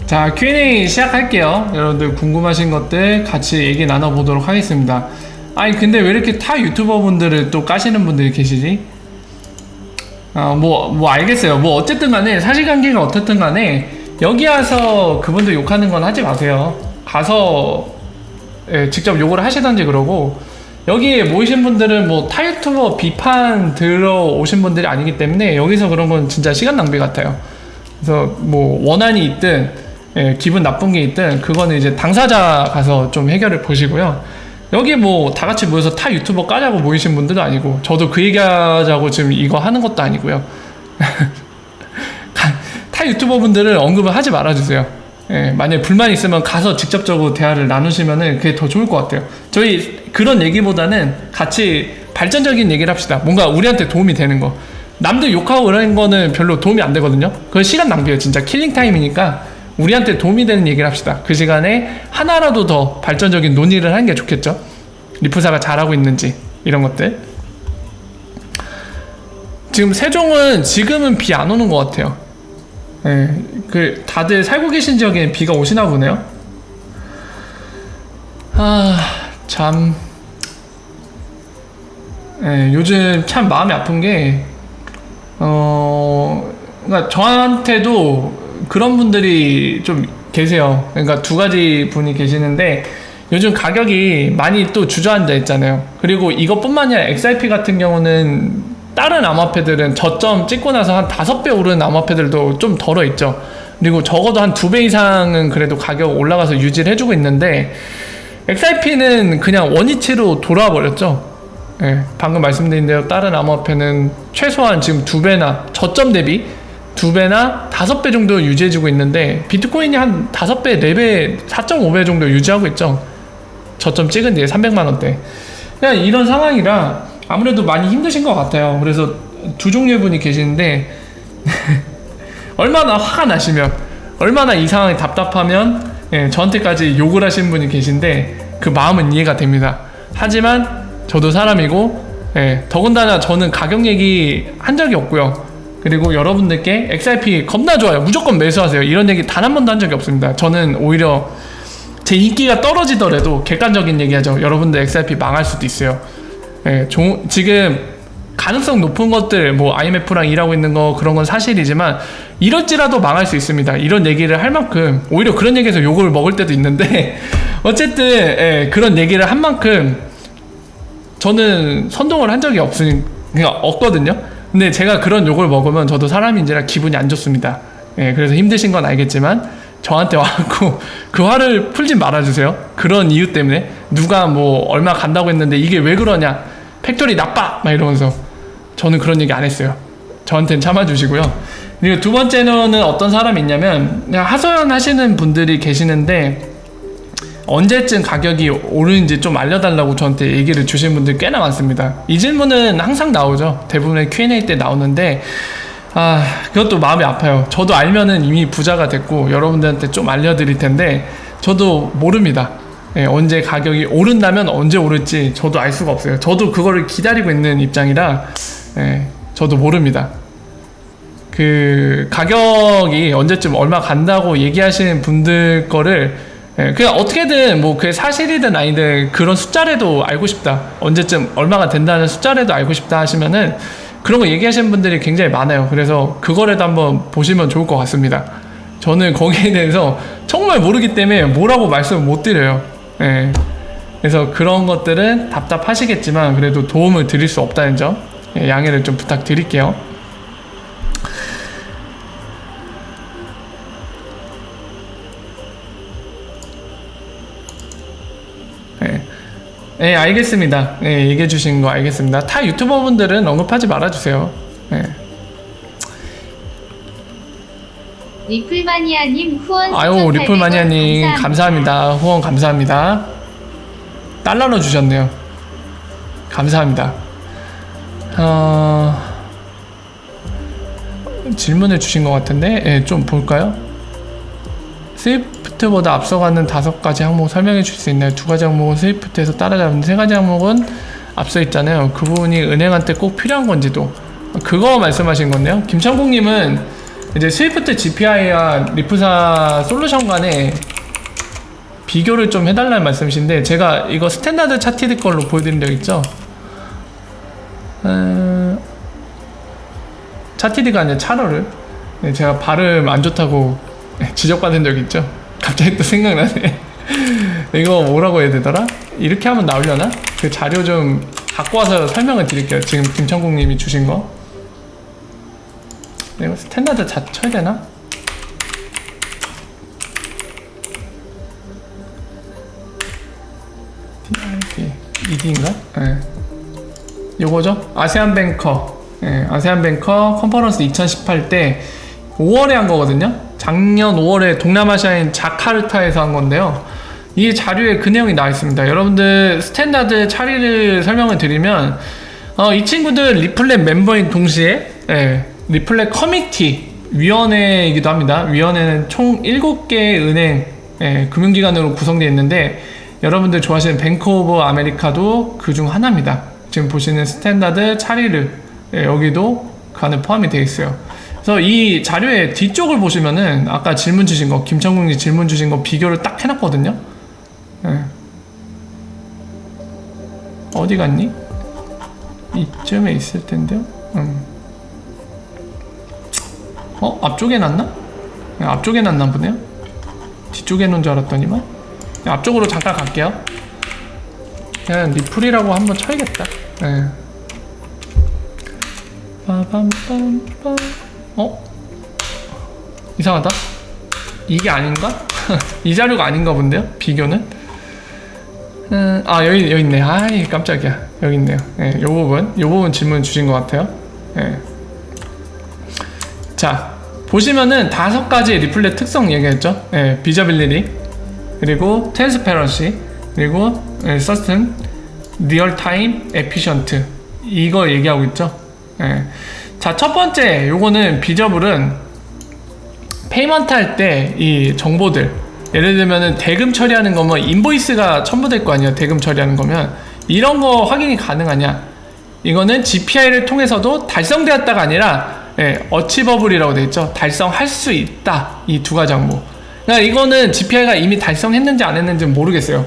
자, Q&A 시작할게요. 여러분들 궁금하신 것들 같이 얘기 나눠보도록 하겠습니다. 아니 근데 왜 이렇게 타 유튜버 분들을 또 까시는 분들이 계시지? 뭐 알겠어요. 뭐 어쨌든 간에 사실관계가 어떻든 간에 여기 와서 그분들 욕하는 건 하지 마세요. 가서 직접 욕을 하시던지 그러고, 여기에 모이신 분들은 뭐 타 유튜버 비판 들어오신 분들이 아니기 때문에 여기서 그런 건 진짜 시간 낭비 같아요. 그래서 뭐 원한이 있든 기분 나쁜 게 있든 그거는 이제 당사자 가서 좀 해결을 보시고요. 여기 뭐 다 같이 모여서 타 유튜버 까자고 모이신 분들도 아니고, 저도 그 얘기하자고 지금 이거 하는 것도 아니고요. 타 유튜버 분들을 언급을 하지 말아주세요. 만약에 불만 있으면 가서 직접적으로 대화를 나누시면은 그게 더 좋을 것 같아요. 저희 그런 얘기보다는 같이 발전적인 얘기를 합시다. 뭔가 우리한테 도움이 되는 거. 남들 욕하고 그러는 거는 별로 도움이 안 되거든요. 그건 시간 낭비예요. 진짜 킬링 타임이니까 우리한테 도움이 되는 얘기를 합시다. 그 시간에 하나라도 더 발전적인 논의를 하는 게 좋겠죠. 리프사가 잘하고 있는지 이런 것들. 지금 세종은 지금은 비 안 오는 것 같아요. 그 다들 살고 계신 지역에 비가 오시나 보네요. 참. 요즘 참 마음이 아픈 게 그러니까 저한테도 그런 분들이 좀 계세요. 그러니까 두 가지 분이 계시는데, 요즘 가격이 많이 또 주저앉아 있잖아요. 그리고 이것뿐만이 아니라 XRP 같은 경우는 다른 암호화폐들은 저점 찍고 나서 한 5배 오르는 암호화폐들도 좀 덜어 있죠. 그리고 적어도 한 2배 이상은 그래도 가격 올라가서 유지를 해주고 있는데, XRP는 그냥 원위치로 돌아와 버렸죠. 방금 말씀드린 대로 다른 암호화폐는 최소한 지금 2배나 저점 대비 2배나 5배 정도 유지해주고 있는데, 비트코인이 한 5배, 4배, 4.5배 정도 유지하고 있죠. 저점 찍은 뒤에 300만원대. 그냥 이런 상황이라 아무래도 많이 힘드신 것 같아요. 그래서 두 종류의 분이 계시는데 얼마나 화가 나시면, 얼마나 이 상황이 답답하면 저한테까지 욕을 하신 분이 계신데 그 마음은 이해가 됩니다. 하지만 저도 사람이고, 더군다나 저는 가격 얘기 한 적이 없고요. 그리고 여러분들께 XRP 겁나 좋아요, 무조건 매수하세요, 이런 얘기 단 한 번도 한 적이 없습니다. 저는 오히려 제 인기가 떨어지더라도 객관적인 얘기하죠. 여러분들 XRP 망할 수도 있어요. 지금 가능성 높은 것들, 뭐 IMF랑 일하고 있는 거 그런 건 사실이지만 이럴지라도 망할 수 있습니다. 이런 얘기를 할 만큼, 오히려 그런 얘기에서 욕을 먹을 때도 있는데 어쨌든 그런 얘기를 한 만큼 저는 선동을 한 적이 없거든요. 근데 제가 그런 욕을 먹으면 저도 사람인지라 기분이 안 좋습니다. 그래서 힘드신 건 알겠지만 저한테 와갖고 그 화를 풀진 말아주세요. 그런 이유 때문에 누가 뭐 얼마 간다고 했는데 이게 왜 그러냐, 팩토리 나빠 막 이러면서, 저는 그런 얘기 안 했어요. 저한테는 참아주시고요. 그리고 두 번째는 어떤 사람이 있냐면, 그냥 하소연 하시는 분들이 계시는데 언제쯤 가격이 오르는지 좀 알려달라고 저한테 얘기를 주신 분들 꽤나 많습니다. 이 질문은 항상 나오죠. 대부분의 Q&A 때 나오는데, 그것도 마음이 아파요. 저도 알면은 이미 부자가 됐고 여러분들한테 좀 알려드릴 텐데 저도 모릅니다. 언제 가격이 오른다면 언제 오를지 저도 알 수가 없어요. 저도 그거를 기다리고 있는 입장이라 저도 모릅니다. 그 가격이 언제쯤 얼마 간다고 얘기하시는 분들 거를 그냥 어떻게든 뭐 그게 사실이든 아니든 그런 숫자라도 알고 싶다, 언제쯤 얼마가 된다는 숫자라도 알고 싶다 하시면은 그런 거 얘기하시는 분들이 굉장히 많아요. 그래서 그거라도 한번 보시면 좋을 것 같습니다. 저는 거기에 대해서 정말 모르기 때문에 뭐라고 말씀을 못 드려요. 그래서 그런 것들은 답답하시겠지만 그래도 도움을 드릴 수 없다는 점 양해를 좀 부탁드릴게요. 알겠습니다. 얘기해 주신 거 알겠습니다. 타 유튜버 분들은 언급하지 말아주세요. 리플마니아님 후원 아유, 리플마니아님 감사합니다. 후원 감사합니다. 달러로 주셨네요. 감사합니다. 질문을 주신 것 같은데 좀 볼까요? 스위프트보다 앞서가는 5가지 항목 설명해 줄 수 있나요? 2가지 항목은 스위프트에서 따라잡는 3가지 항목은 앞서 있잖아요. 그 부분이 은행한테 꼭 필요한 건지도, 그거 말씀하신 건데요. 김창국님은 이제 스위프트 GPI와 리프사 솔루션 간의 비교를 좀 해달라는 말씀이신데, 제가 이거 스탠다드 차티드 걸로 보여드린 적 있죠? 차티드가 아니라 차러를 제가 발음 안 좋다고 지적받은 적 있죠? 갑자기 또 생각나네. 이거 뭐라고 해야 되더라? 이렇게 하면 나오려나? 그 자료 좀 갖고 와서 설명을 드릴게요. 지금 김천국님이 주신 거. 이거 스탠다드 쳐야 되나? DRD ED인가? 네. 요거죠? 아세안 뱅커. 네, 아세안 뱅커 컨퍼런스 2018 때 5월에 한 거거든요. 작년 5월에 동남아시아인 자카르타에서 한 건데요. 이 자료에 그 내용이 나와 있습니다. 여러분들 스탠다드 차리를 설명을 드리면 이 친구들 리플렛 멤버인 동시에 리플렛 커미티 위원회이기도 합니다. 위원회는 총 7개의 은행 금융기관으로 구성되어 있는데, 여러분들 좋아하시는 뱅크 오브 아메리카도 그 중 하나입니다. 지금 보시는 스탠다드 차리르 여기도 그 안에 포함이 되어 있어요. 그래서 이 자료의 뒤쪽을 보시면은 아까 질문 주신 거, 김천국님 질문 주신 거 비교를 딱 해놨거든요. 어디 갔니? 이쯤에 있을 텐데요. 앞쪽에 놨나? 앞쪽에 놨나 보네요. 뒤쪽에 놓은 줄 알았더니만. 앞쪽으로 잠깐 갈게요. 그냥 리플이라고 한번 쳐야겠다. 빠밤빰빰. 이상하다. 이게 아닌가? 이 자료가 아닌가 본데요? 비교는? 여기 있네. 아이, 깜짝이야. 여기 있네요. 요 부분 질문 주신 것 같아요. 자, 보시면은 5가지의 리플렛 특성 얘기했죠. 비저빌리티, 그리고 트랜스페런시, 그리고 서스텐, 리얼타임, 에피션트, 이거 얘기하고 있죠. 자, 첫 번째 요거는 비저블은 페이먼트 할 때 이 정보들, 예를 들면은 대금 처리하는 거면 인보이스가 첨부될 거 아니야. 대금 처리하는 거면 이런 거 확인이 가능하냐, 이거는 GPI를 통해서도 달성되었다가 아니라 어치버블이라고 되어 있죠. 달성할 수 있다. 이 2가지 항목. 그러니까 이거는 GPI가 이미 달성했는지 안 했는지는 모르겠어요.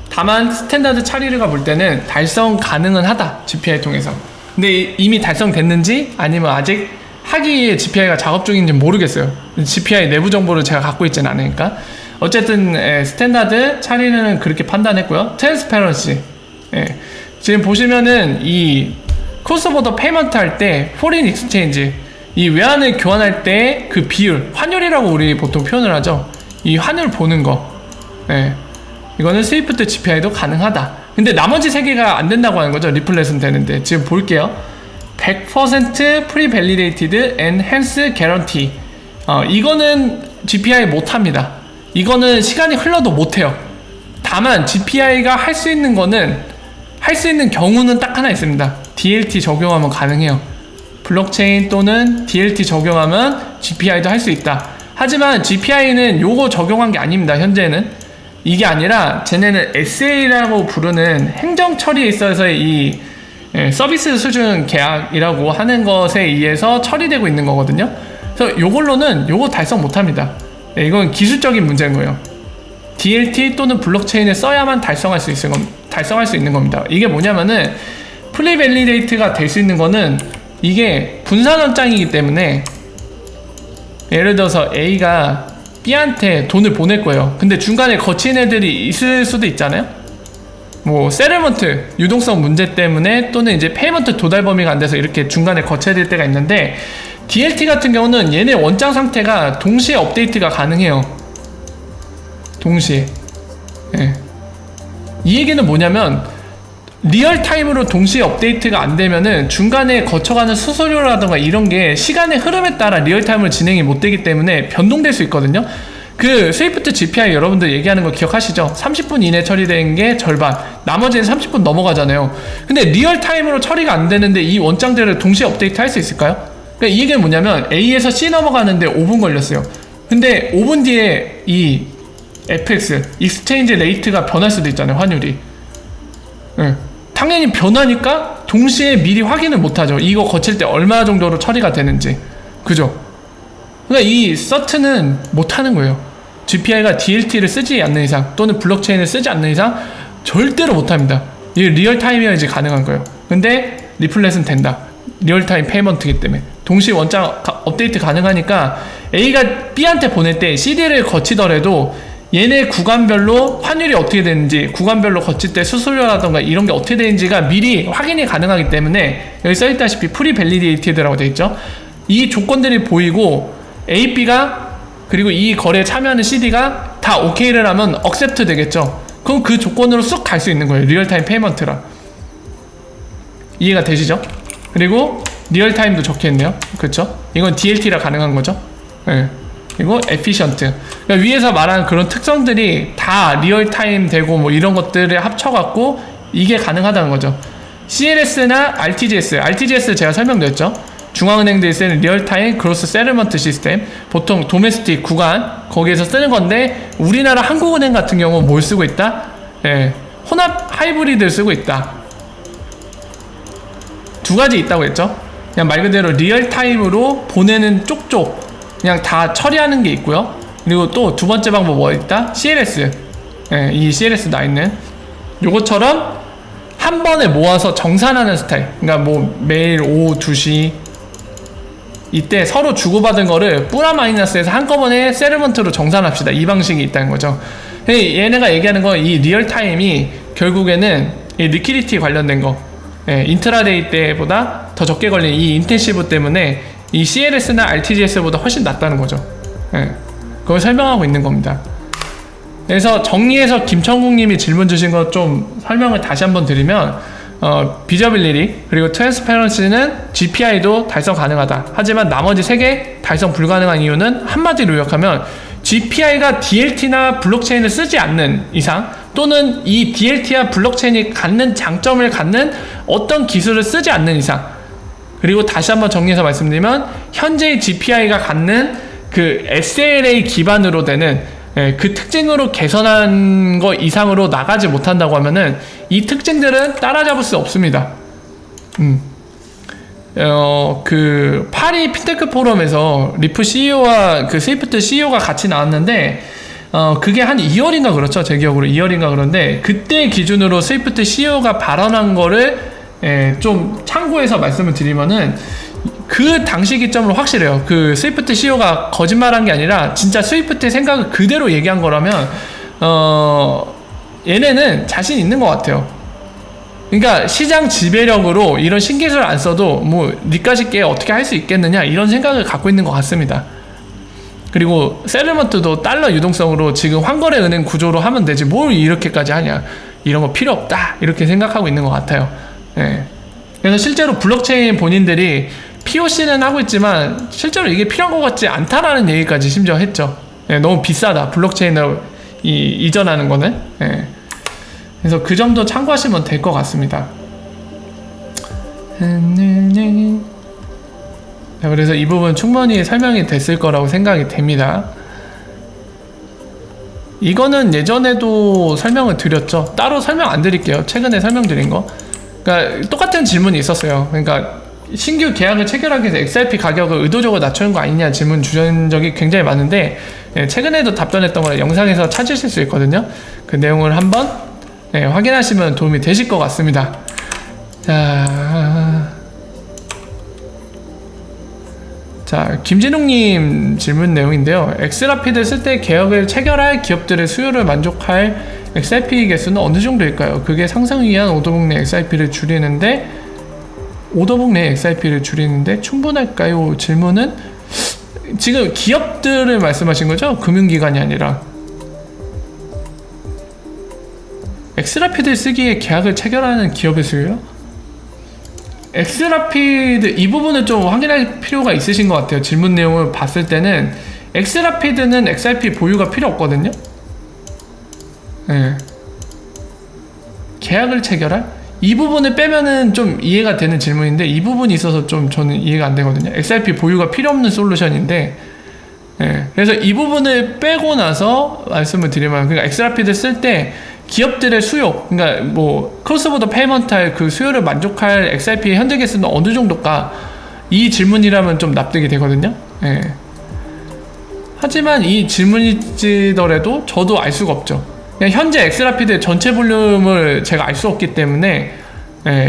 다만 스탠다드 차리르가 볼 때는 달성 가능은 하다. GPI 통해서. 근데 이미 달성됐는지 아니면 아직 하기에 GPI가 작업 중인지 모르겠어요. GPI 내부 정보를 제가 갖고 있지는 않으니까. 어쨌든 스탠다드 차리르는 그렇게 판단했고요. 트랜스페런시, 지금 보시면은 이 크로스보더 페이먼트 할 때 포린 익스체인지, 이 외환을 교환할 때 그 비율, 환율이라고 우리 보통 표현을 하죠. 이 환율 보는 거, 이거는 스위프트 GPI도 가능하다. 근데 나머지 3개가 안 된다고 하는 거죠. 리플렛은 되는데. 지금 볼게요. 100% pre-validated and hence guarantee. 이거는 GPI 못합니다. 이거는 시간이 흘러도 못해요. 다만 GPI가 할 수 있는 거는, 할 수 있는 경우는 딱 하나 있습니다. DLT 적용하면 가능해요. 블록체인 또는 DLT 적용하면 GPI도 할 수 있다. 하지만 GPI는 요거 적용한 게 아닙니다. 현재는 이게 아니라 쟤네는 SA라고 부르는 행정 처리에 있어서의 이 서비스 수준 계약이라고 하는 것에 의해서 처리되고 있는 거거든요. 그래서 요걸로는 요거 달성 못합니다. 이건 기술적인 문제인 거예요. DLT 또는 블록체인을 써야만 달성할 수 있는 겁니다. 이게 뭐냐면은 프리밸리데이트가 될 수 있는 거는 이게 분산원장이기 때문에, 예를 들어서 A가 B한테 돈을 보낼 거예요. 근데 중간에 거친 애들이 있을 수도 있잖아요. 뭐 세틀먼트 유동성 문제 때문에 또는 이제 페이먼트 도달 범위가 안 돼서 이렇게 중간에 거쳐야 될 때가 있는데, DLT 같은 경우는 얘네 원장 상태가 동시에 업데이트가 가능해요. 동시에. 이 얘기는 뭐냐면 리얼타임으로 동시에 업데이트가 안 되면은 중간에 거쳐가는 수수료라던가 이런 게 시간의 흐름에 따라 리얼타임으로 진행이 못 되기 때문에 변동될 수 있거든요. 그 스위프트 GPI 여러분들 얘기하는 거 기억하시죠? 30분 이내 처리된 게 절반, 나머지는 30분 넘어가잖아요. 근데 리얼타임으로 처리가 안 되는데 이 원장들을 동시에 업데이트 할 수 있을까요? 그러니까 이 얘기는 뭐냐면 A에서 C 넘어가는데 5분 걸렸어요. 근데 5분 뒤에 이 FX, 익스체인지 레이트가 변할 수도 있잖아요. 환율이. 당연히 변하니까 동시에 미리 확인을 못하죠. 이거 거칠 때 얼마 정도로 처리가 되는지. 그죠? 그러니까 이 서트는 못하는 거예요. GPI가 DLT를 쓰지 않는 이상 또는 블록체인을 쓰지 않는 이상 절대로 못합니다. 이게 리얼타임이어야지 가능한 거예요. 근데 리플렛은 된다. 리얼타임 페이먼트이기 때문에 동시 원장 업데이트 가능하니까 A가 B한테 보낼 때 CD를 거치더라도 얘네 구간별로 환율이 어떻게 되는지, 구간별로 거칠 때 수수료라던가 이런 게 어떻게 되는지가 미리 확인이 가능하기 때문에 여기 써있다시피 프리 밸리데이티드라고 되어 있죠. 이 조건들이 보이고 A, B가 그리고 이 거래에 참여하는 CD가 다 OK를 하면 억셉트 되겠죠. 그럼 그 조건으로 쑥 갈 수 있는 거예요. 리얼타임 페이먼트라. 이해가 되시죠? 그리고 리얼타임도 적혀있네요. 그렇죠? 이건 DLT라 가능한 거죠. 네. 그리고 efficient. 그러니까 위에서 말한 그런 특성들이 다 리얼타임 되고 뭐 이런 것들을 합쳐갖고 이게 가능하다는 거죠. CLS나 RTGS 제가 설명드렸죠. 중앙은행들이 쓰는 리얼타임 그로스 세틀먼트 시스템, 보통 도메스틱 구간 거기에서 쓰는 건데 우리나라 한국은행 같은 경우는 뭘 쓰고 있다? 예, 혼합 하이브리드를 쓰고 있다. 두 가지 있다고 했죠. 그냥 말 그대로 리얼타임으로 보내는 쪽쪽 그냥 다 처리하는 게 있고요. 그리고 또 두 번째 방법 뭐 있다? CLS. 예, 이 CLS 나 있는 요것처럼 한 번에 모아서 정산하는 스타일. 그러니까 뭐 매일 오후 2시 이때 서로 주고받은 거를 뿌라 마이너스에서 한꺼번에 세틀먼트로 정산합시다. 이 방식이 있다는 거죠. 얘네가 얘기하는 건 이 리얼타임이 결국에는 이 리퀴디티 관련된 거, 예, 인트라데이 때보다 더 적게 걸린 이 인텐시브 때문에 이 CLS나 RTGS보다 훨씬 낫다는 거죠. 예, 그걸 설명하고 있는 겁니다. 그래서 정리해서 김천국님이 질문 주신 거 좀 설명을 다시 한번 드리면, 비저빌리티 그리고 트랜스페런시는 GPI도 달성 가능하다. 하지만 나머지 3개 달성 불가능한 이유는 한마디로 요약하면 GPI가 DLT나 블록체인을 쓰지 않는 이상, 또는 이 DLT와 블록체인이 갖는 장점을 갖는 어떤 기술을 쓰지 않는 이상, 그리고 다시 한번 정리해서 말씀드리면 현재의 GPI가 갖는 그 SLA 기반으로 되는, 예, 그 특징으로 개선한 거 이상으로 나가지 못한다고 하면은 이 특징들은 따라잡을 수 없습니다. 그 파리 핀테크 포럼에서 리프 CEO와 그 스위프트 CEO가 같이 나왔는데, 그게 한 2월인가 그렇죠. 제 기억으로 2월인가 그런데 그때 기준으로 스위프트 CEO가 발언한 거를, 예, 좀 참고해서 말씀을 드리면은 그 당시 기점으로 확실해요. 그 스위프트 CEO가 거짓말한 게 아니라 진짜 스위프트의 생각을 그대로 얘기한 거라면 얘네는 자신 있는 것 같아요. 그러니까 시장 지배력으로 이런 신기술을 안 써도 뭐 니까짓게 어떻게 할 수 있겠느냐 이런 생각을 갖고 있는 것 같습니다. 그리고 세틀먼트도 달러 유동성으로 지금 환거래 은행 구조로 하면 되지 뭘 이렇게까지 하냐, 이런 거 필요 없다 이렇게 생각하고 있는 것 같아요. 예. 그래서 실제로 블록체인 본인들이 POC는 하고 있지만 실제로 이게 필요한 것 같지 않다라는 얘기까지 심지어 했죠. 예, 너무 비싸다 블록체인으로 이전하는 거는. 예. 그래서 그 점도 참고하시면 될 것 같습니다. 자, 그래서 이 부분 충분히 설명이 됐을 거라고 생각이 됩니다. 이거는 예전에도 설명을 드렸죠. 따로 설명 안 드릴게요. 최근에 설명드린 거. 그러니까 똑같은 질문이 있었어요. 그러니까 신규 계약을 체결하기 위해서 XRP 가격을 의도적으로 낮추는 거 아니냐 질문 주신 적이 굉장히 많은데, 예, 최근에도 답변했던 걸 영상에서 찾으실 수 있거든요. 그 내용을 한번, 예, 확인하시면 도움이 되실 것 같습니다. 자, 김진웅님 질문 내용인데요. 엑스라피드 쓸 때 계약을 체결할 기업들의 수요를 만족할 XRP 개수는 어느 정도일까요? 그게 상승을 위한 오더북 내 XRP를 줄이는데 충분할까요? 질문은 지금 기업들을 말씀하신 거죠? 금융기관이 아니라. 엑스라피드 쓰기에 계약을 체결하는 기업의 수요요? 엑스라피드 이 부분을 좀 확인할 필요가 있으신 것 같아요. 질문 내용을 봤을 때는 엑스라피드는 XRP 보유가 필요 없거든요. 네. 계약을 체결할? 이 부분을 빼면은 좀 이해가 되는 질문인데 이 부분이 있어서 좀 저는 이해가 안 되거든요. XRP 보유가 필요 없는 솔루션인데, 예, 그래서 이 부분을 빼고 나서 말씀을 드리면, 그러니까 엑스라피드 쓸 때 기업들의 수요, 그러니까 뭐 크로스보더 페이먼트 할 그 수요를 만족할 XRP의 현재 개수는 어느 정도일까? 이 질문이라면 좀 납득이 되거든요. 예. 하지만 이 질문이지더라도 저도 알 수가 없죠. 그냥 현재 엑스라피드의 전체 볼륨을 제가 알 수 없기 때문에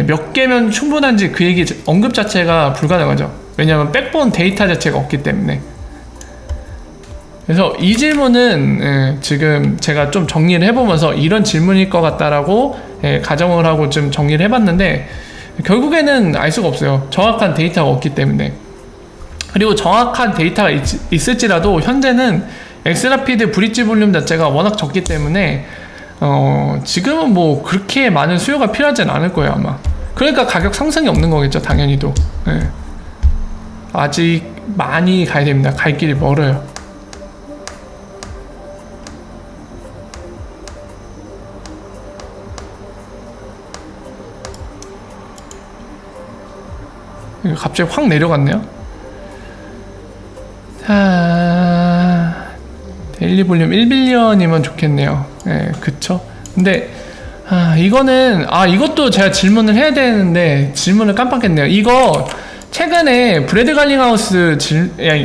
몇 개면 충분한지 그 얘기 언급 자체가 불가능하죠. 왜냐하면 백본 데이터 자체가 없기 때문에. 그래서 이 질문은 지금 제가 좀 정리를 해보면서 이런 질문일 것 같다라고 가정을 하고 좀 정리를 해봤는데 결국에는 알 수가 없어요. 정확한 데이터가 없기 때문에. 그리고 정확한 데이터가 있을지라도 현재는 엑스라피드 브릿지 볼륨 자체가 워낙 적기 때문에 지금은 뭐 그렇게 많은 수요가 필요하진 않을 거예요 아마. 그러니까 가격 상승이 없는 거겠죠 당연히도. 아직 많이 가야 됩니다. 갈 길이 멀어요. 갑자기 확 내려갔네요. 데일리 볼륨 1빌리언이면 좋겠네요. 그쵸? 근데 이거는 이것도 제가 질문을 해야 되는데 질문을 깜빡했네요. 이거 최근에 브래드 갈링하우스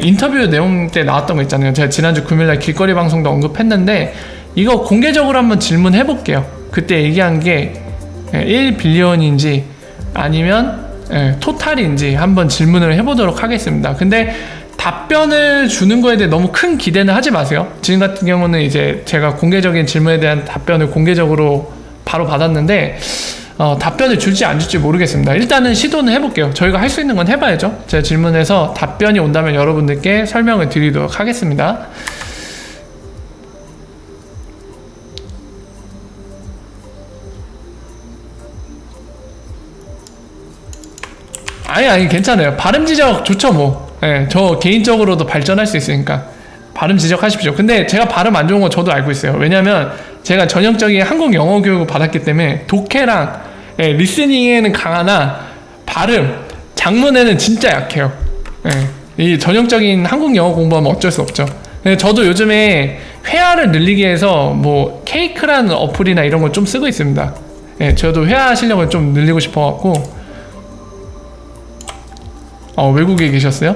인터뷰 내용 때 나왔던 거 있잖아요. 제가 지난주 금요일날 길거리 방송도 언급했는데 이거 공개적으로 한번 질문해 볼게요. 그때 얘기한 게 1빌리언인지 아니면 토탈인지 한번 질문을 해보도록 하겠습니다. 근데 답변을 주는 거에 대해 너무 큰 기대는 하지 마세요. 지금 같은 경우는 이제 제가 공개적인 질문에 대한 답변을 공개적으로 바로 받았는데 답변을 줄지 안 줄지 모르겠습니다. 일단은 시도는 해볼게요. 저희가 할 수 있는 건 해봐야죠. 제가 질문해서 답변이 온다면 여러분들께 설명을 드리도록 하겠습니다. 아니 괜찮아요. 발음 지적 좋죠 뭐. 저 개인적으로도 발전할 수 있으니까 발음 지적하십시오. 근데 제가 발음 안 좋은 거 저도 알고 있어요. 왜냐면 제가 전형적인 한국 영어 교육을 받았기 때문에 독해랑 리스닝에는 강하나 발음, 작문에는 진짜 약해요. 이 전형적인 한국 영어 공부하면 어쩔 수 없죠. 저도 요즘에 회화를 늘리기 위해서 뭐 케이크라는 어플이나 이런 걸 좀 쓰고 있습니다. 저도 회화 실력을 좀 늘리고 싶어갖고. 외국에 계셨어요?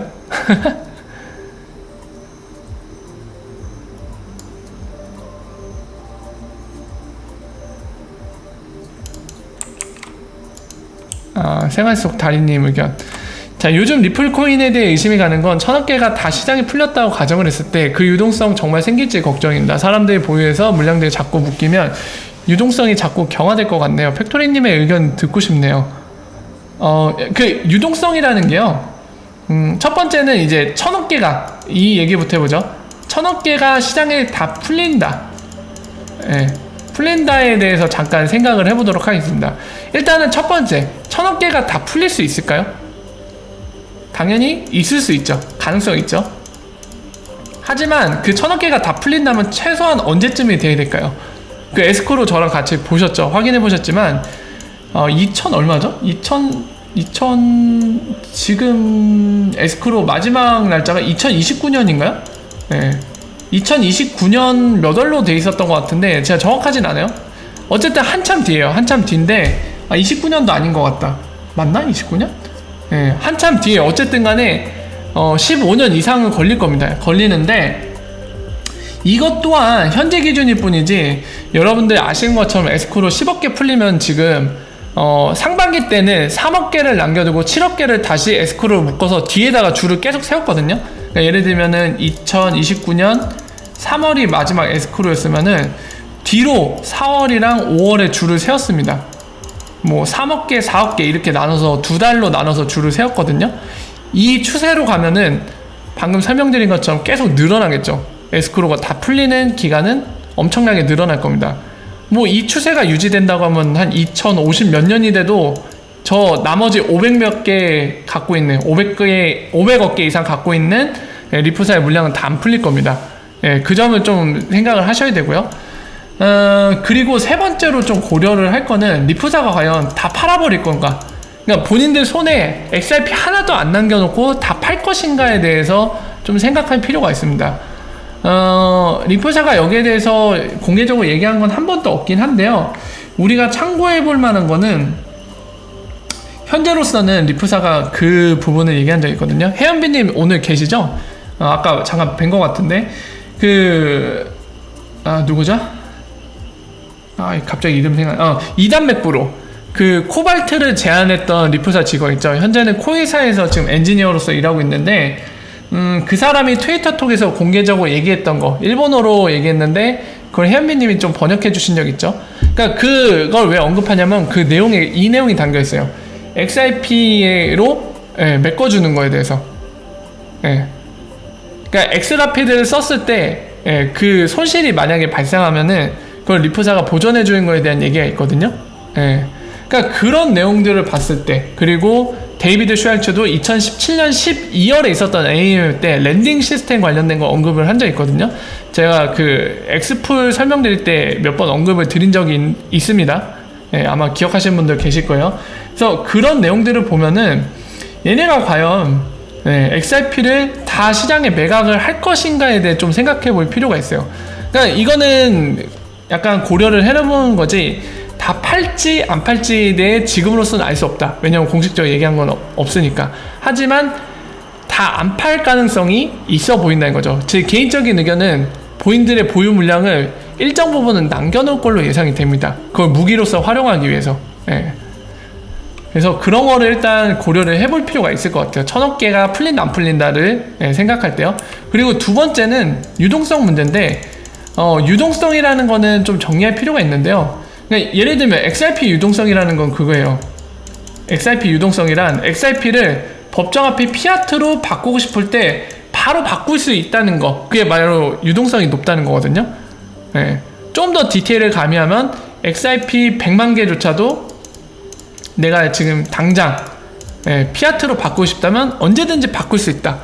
생활 속 달인님 의견. 자, 요즘 리플 코인에 대해 의심이 가는 건 1000억 개가 다 시장이 풀렸다고 가정을 했을 때 그 유동성 정말 생길지 걱정입니다. 사람들이 보유해서 물량들이 자꾸 묶이면 유동성이 자꾸 경화될 것 같네요. 팩토리님의 의견 듣고 싶네요. 그 유동성이라는 게요. 첫 번째는 이제 1000억 개가 이 얘기부터 해보죠. 1000억 개가 시장에 다 풀린다. 풀린다에 대해서 잠깐 생각을 해보도록 하겠습니다. 일단은 첫 번째, 1000억 개가 다 풀릴 수 있을까요? 당연히 있을 수 있죠. 가능성 있죠. 하지만 그 1000억 개가 다 풀린다면 최소한 언제쯤이 돼야 될까요? 그 에스코로 저랑 같이 보셨죠? 확인해 보셨지만 2000 얼마죠? 2000 지금 에스크로 마지막 날짜가 2029년인가요? 2029년 몇 월로 돼 있었던 것 같은데 제가 정확하진 않아요. 어쨌든 한참 뒤에요. 한참 뒤인데 29년도 아닌 것 같다. 맞나? 29년? 한참 뒤에 어쨌든 간에 15년 이상은 걸릴 겁니다. 걸리는데 이것 또한 현재 기준일 뿐이지 여러분들 아시는 것처럼 에스크로 10억 개 풀리면 지금 상반기 때는 3억 개를 남겨두고 7억 개를 다시 에스크로로 묶어서 뒤에다가 줄을 계속 세웠거든요. 그러니까 예를 들면은 2029년 3월이 마지막 에스크로였으면은 뒤로 4월이랑 5월에 줄을 세웠습니다. 뭐 3억 개, 4억 개 이렇게 나눠서 두 달로 나눠서 줄을 세웠거든요. 이 추세로 가면은 방금 설명드린 것처럼 계속 늘어나겠죠. 에스크로가 다 풀리는 기간은 엄청나게 늘어날 겁니다. 뭐 이 추세가 유지된다고 하면 한 2050 몇 년이 돼도 저 나머지 500 몇 개 갖고 있는 500억 개 이상 갖고 있는 리프사의 물량은 다 안 풀릴 겁니다. 그 점을 좀 생각을 하셔야 되고요. 그리고 세 번째로 좀 고려를 할 거는 리프사가 과연 다 팔아버릴 건가. 그러니까 본인들 손에 XRP 하나도 안 남겨놓고 다 팔 것인가에 대해서 좀 생각할 필요가 있습니다. 리프사가 여기에 대해서 공개적으로 얘기한 건 한 번도 없긴 한데요. 우리가 참고해 볼 만한 거는 현재로서는 리프사가 그 부분을 얘기한 적이 있거든요. 혜연비님 오늘 계시죠? 아까 잠깐 뵌 것 같은데 누구죠? 갑자기 이름 생각. 이단 맥브로 그 코발트를 제안했던 리프사 직원 있죠. 현재는 코이사에서 지금 엔지니어로서 일하고 있는데 그 사람이 트위터 톡에서 공개적으로 얘기했던 거 일본어로 얘기했는데 그걸 혜연비님이 좀 번역해 주신 적 있죠. 그러니까 그걸 왜 언급하냐면 그 내용에 이 내용이 담겨 있어요. XIP로 메꿔주는 거에 대해서. 그러니까 엑스라피드를 썼을 때 그 손실이 만약에 발생하면은 그걸 리프사가 보존해 주는 거에 대한 얘기가 있거든요. 그러니까 그런 내용들을 봤을 때, 그리고 데이비드 슈알츠도 2017년 12월에 있었던 AIM 때 랜딩 시스템 관련된 거 언급을 한 적이 있거든요. 제가 그 엑스풀 설명드릴 때 몇 번 언급을 드린 적이 있습니다. 아마 기억하시는 분들 계실 거예요. 그래서 그런 내용들을 보면은 얘네가 과연 XRP를 다 시장에 매각을 할 것인가에 대해 좀 생각해 볼 필요가 있어요. 그러니까 이거는 약간 고려를 해보는 거지, 다 팔지 안 팔지에 대해 지금으로서는 알 수 없다. 왜냐면 공식적으로 얘기한 건 없으니까. 하지만 다 안 팔 가능성이 있어 보인다는 거죠. 제 개인적인 의견은 본인들의 보유 물량을 일정 부분은 남겨놓을 걸로 예상이 됩니다. 그걸 무기로서 활용하기 위해서. 그래서 그런 거를 일단 고려를 해볼 필요가 있을 것 같아요. 1000억 개가 풀린다 안 풀린다를 생각할 때요. 그리고 두 번째는 유동성 문제인데, 유동성이라는 거는 좀 정리할 필요가 있는데요. 그러니까 예를 들면 XRP 유동성이라는 건 그거예요. XRP 유동성이란 XRP를 법정 앞에 피아트로 바꾸고 싶을 때 바로 바꿀 수 있다는 거, 그게 바로 유동성이 높다는 거거든요. 좀 더 디테일을 가미하면 XRP 100만 개조차도 내가 지금 당장 피아트로 바꾸고 싶다면 언제든지 바꿀 수 있다.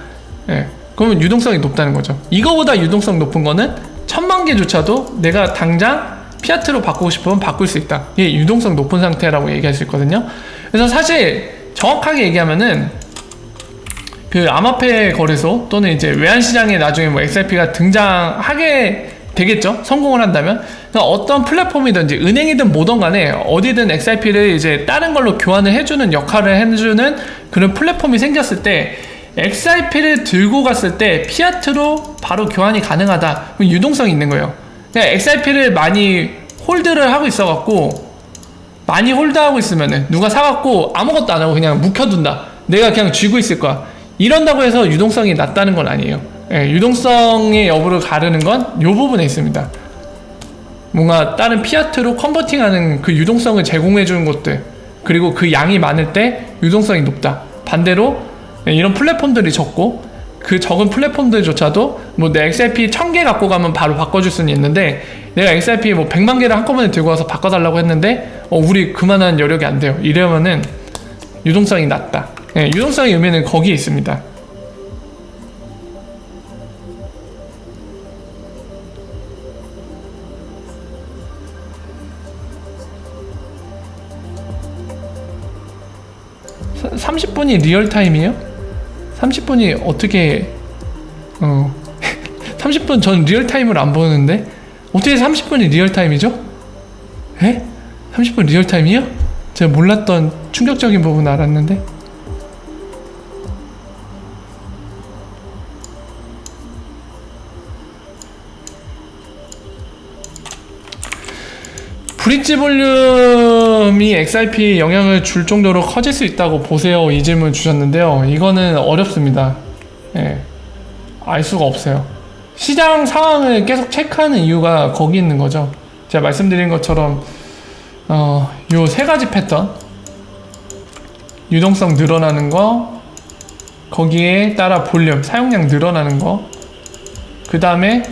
그러면 유동성이 높다는 거죠. 이거보다 유동성 높은 거는 1000만 개조차도 내가 당장 피아트로 바꾸고 싶으면 바꿀 수 있다. 이게 유동성 높은 상태라고 얘기할 수 있거든요. 그래서 사실 정확하게 얘기하면은 그 암호화폐 거래소 또는 이제 외환시장에 나중에 뭐 XRP가 등장하게 되겠죠. 성공을 한다면. 그러니까 어떤 플랫폼이든지 은행이든 뭐든 간에 어디든 XRP를 이제 다른 걸로 교환을 해주는 역할을 해주는 그런 플랫폼이 생겼을 때 XRP를 들고 갔을 때 피아트로 바로 교환이 가능하다. 그럼 유동성이 있는 거예요. 그러니까 XRP를 많이 홀드를 하고 있어갖고, 많이 홀드하고 있으면은 누가 사갖고 아무것도 안 하고 그냥 묵혀둔다. 내가 그냥 쥐고 있을 거야. 이런다고 해서 유동성이 낮다는 건 아니에요. 유동성의 여부를 가르는 건 이 부분에 있습니다. 뭔가 다른 피아트로 컨버팅하는 그 유동성을 제공해주는 것들, 그리고 그 양이 많을 때 유동성이 높다. 반대로 이런 플랫폼들이 적고, 그 적은 플랫폼들조차도 뭐 내 XRP 1000개 갖고 가면 바로 바꿔줄 수는 있는데, 내가 XRP 뭐 100만 개를 한꺼번에 들고 와서 바꿔달라고 했는데 우리 그만한 여력이 안 돼요. 이러면은 유동성이 낮다. 유동성의 의미는 거기에 있습니다. 사, 30분이 리얼타임이에요? 30분이 어떻게 30분 전 리얼타임을 안 보는데 어떻게 30분이 리얼타임이죠? 30분 리얼타임이요? 제가 몰랐던 충격적인 부분 알았는데. 브릿지 볼륨이 XRP에 영향을 줄 정도로 커질 수 있다고 보세요? 이 질문 주셨는데요. 이거는 어렵습니다. 알 수가 없어요. 시장 상황을 계속 체크하는 이유가 거기 있는 거죠. 제가 말씀드린 것처럼 요 세 가지 패턴, 유동성 늘어나는 거, 거기에 따라 볼륨, 사용량 늘어나는 거, 그 다음에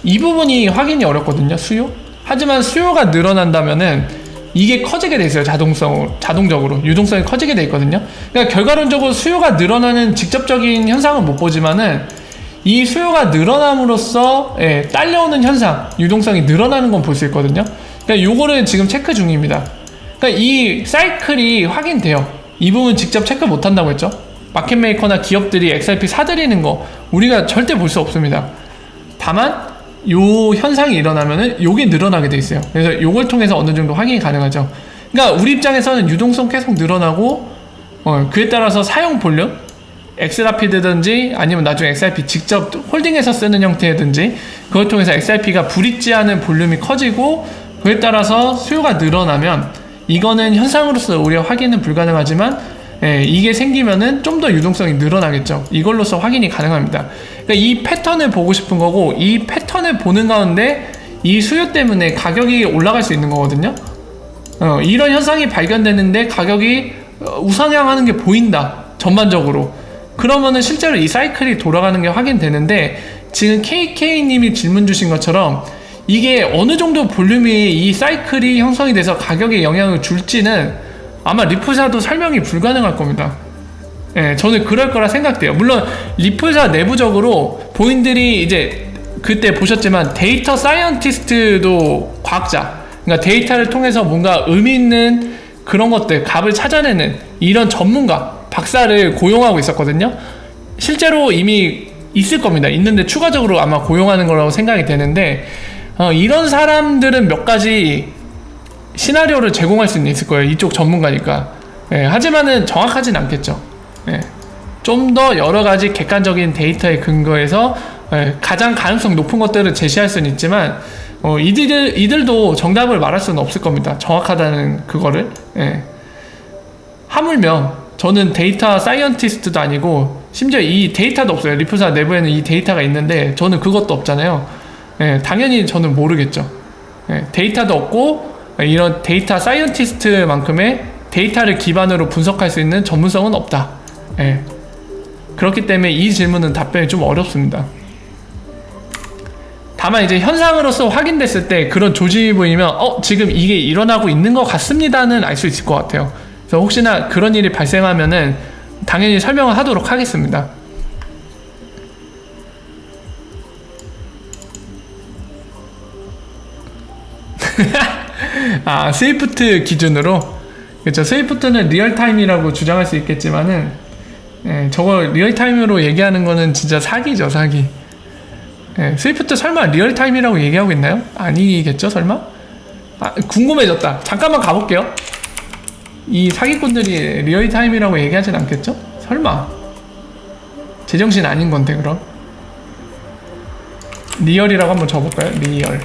이 부분이 확인이 어렵거든요. 수요? 하지만 수요가 늘어난다면은 이게 커지게 돼 있어요. 자동적으로 유동성이 커지게 돼 있거든요. 그러니까 결과론적으로 수요가 늘어나는 직접적인 현상은 못 보지만은 이 수요가 늘어남으로써 딸려오는 현상, 유동성이 늘어나는 건 볼 수 있거든요. 그러니까 요거를 지금 체크 중입니다. 그러니까 이 사이클이 확인돼요. 이 부분 직접 체크 못 한다고 했죠. 마켓메이커나 기업들이 XRP 사들이는 거 우리가 절대 볼 수 없습니다. 다만 요 현상이 일어나면은 요게 늘어나게 돼 있어요. 그래서 요걸 통해서 어느 정도 확인이 가능하죠. 그러니까 우리 입장에서는 유동성 계속 늘어나고 그에 따라서 사용 볼륨, 엑스라피드든지 아니면 나중에 XRP 직접 홀딩해서 쓰는 형태든지 그걸 통해서 XRP가 불입지하는 볼륨이 커지고 그에 따라서 수요가 늘어나면 이거는 현상으로서 우리가 확인은 불가능하지만 이게 생기면은 좀 더 유동성이 늘어나겠죠. 이걸로서 확인이 가능합니다. 그러니까 이 패턴을 보고 싶은 거고 이 패턴을 보는 가운데 이 수요 때문에 가격이 올라갈 수 있는 거거든요. 이런 현상이 발견되는데 가격이 우상향하는 게 보인다. 전반적으로. 그러면은 실제로 이 사이클이 돌아가는 게 확인되는데 지금 KK님이 질문 주신 것처럼 이게 어느 정도 볼륨이 이 사이클이 형성이 돼서 가격에 영향을 줄지는 아마 리플사도 설명이 불가능할 겁니다. 저는 그럴 거라 생각돼요. 물론 리플사 내부적으로 본인들이 이제 그때 보셨지만 데이터 사이언티스트도 과학자, 그러니까 데이터를 통해서 뭔가 의미 있는 그런 것들, 값을 찾아내는 이런 전문가, 박사를 고용하고 있었거든요. 실제로 이미 있을 겁니다. 있는데 추가적으로 아마 고용하는 거라고 생각이 되는데 이런 사람들은 몇 가지 시나리오를 제공할 수는 있을 거예요. 이쪽 전문가니까. 하지만은 정확하진 않겠죠. 좀 더 여러 가지 객관적인 데이터에 근거해서 가장 가능성 높은 것들을 제시할 수는 있지만 이들도 정답을 말할 수는 없을 겁니다. 정확하다는 그거를. 하물며 저는 데이터 사이언티스트도 아니고 심지어 이 데이터도 없어요. 리플사 내부에는 이 데이터가 있는데 저는 그것도 없잖아요. 당연히 저는 모르겠죠. 데이터도 없고 이런 데이터 사이언티스트만큼의 데이터를 기반으로 분석할 수 있는 전문성은 없다. 그렇기 때문에 이 질문은 답변이 좀 어렵습니다. 다만 이제 현상으로서 확인됐을 때 그런 조짐이 보이면 지금 이게 일어나고 있는 것 같습니다는 알 수 있을 것 같아요. 그래서 혹시나 그런 일이 발생하면은 당연히 설명을 하도록 하겠습니다. 스위프트 기준으로. 그렇죠. 스위프트는 리얼타임이라고 주장할 수 있겠지만은 저거 리얼타임으로 얘기하는 거는 진짜 사기죠, 사기. 스위프트 설마 리얼타임이라고 얘기하고 있나요? 아니겠죠, 설마? 궁금해졌다. 잠깐만 가볼게요. 이 사기꾼들이 리얼타임이라고 얘기하진 않겠죠? 설마. 제정신 아닌 건데, 그럼. 리얼이라고 한번 줘볼까요? 리얼.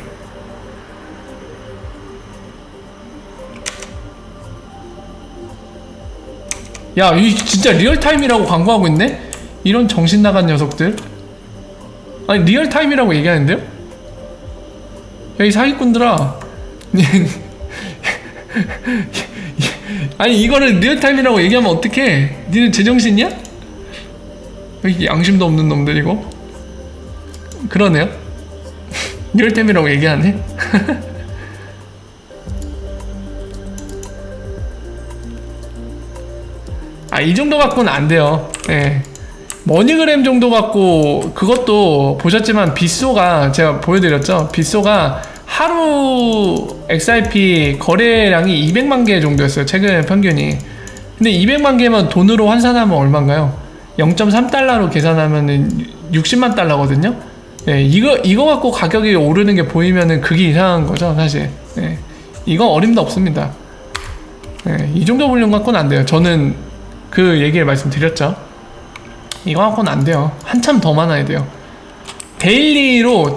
야, 이 진짜 리얼타임이라고 광고하고 있네? 이런 정신 나간 녀석들. 아니, 리얼타임이라고 얘기하는데요? 야, 이 사기꾼들아. 아니, 이거를 리얼타임이라고 얘기하면 어떡해? 니네 제정신이야? 양심도 없는 놈들, 이거. 그러네요. 리얼타임이라고 얘기하네. 이 정도 갖고는 안 돼요. 머니그램 정도 갖고, 그것도 보셨지만 빗소가, 제가 보여드렸죠? 빗소가 하루 XRP 거래량이 200만 개 정도였어요. 최근 평균이. 근데 200만 개면 돈으로 환산하면 얼마인가요? 0.3달러로 계산하면은 60만 달러거든요? 이거 갖고 가격이 오르는 게 보이면은 그게 이상한 거죠, 사실. 이건 어림도 없습니다. 이 정도 볼륨 갖고는 안 돼요. 저는 그 얘기를 말씀드렸죠. 이거 갖고는 안 돼요. 한참 더 많아야 돼요. 데일리로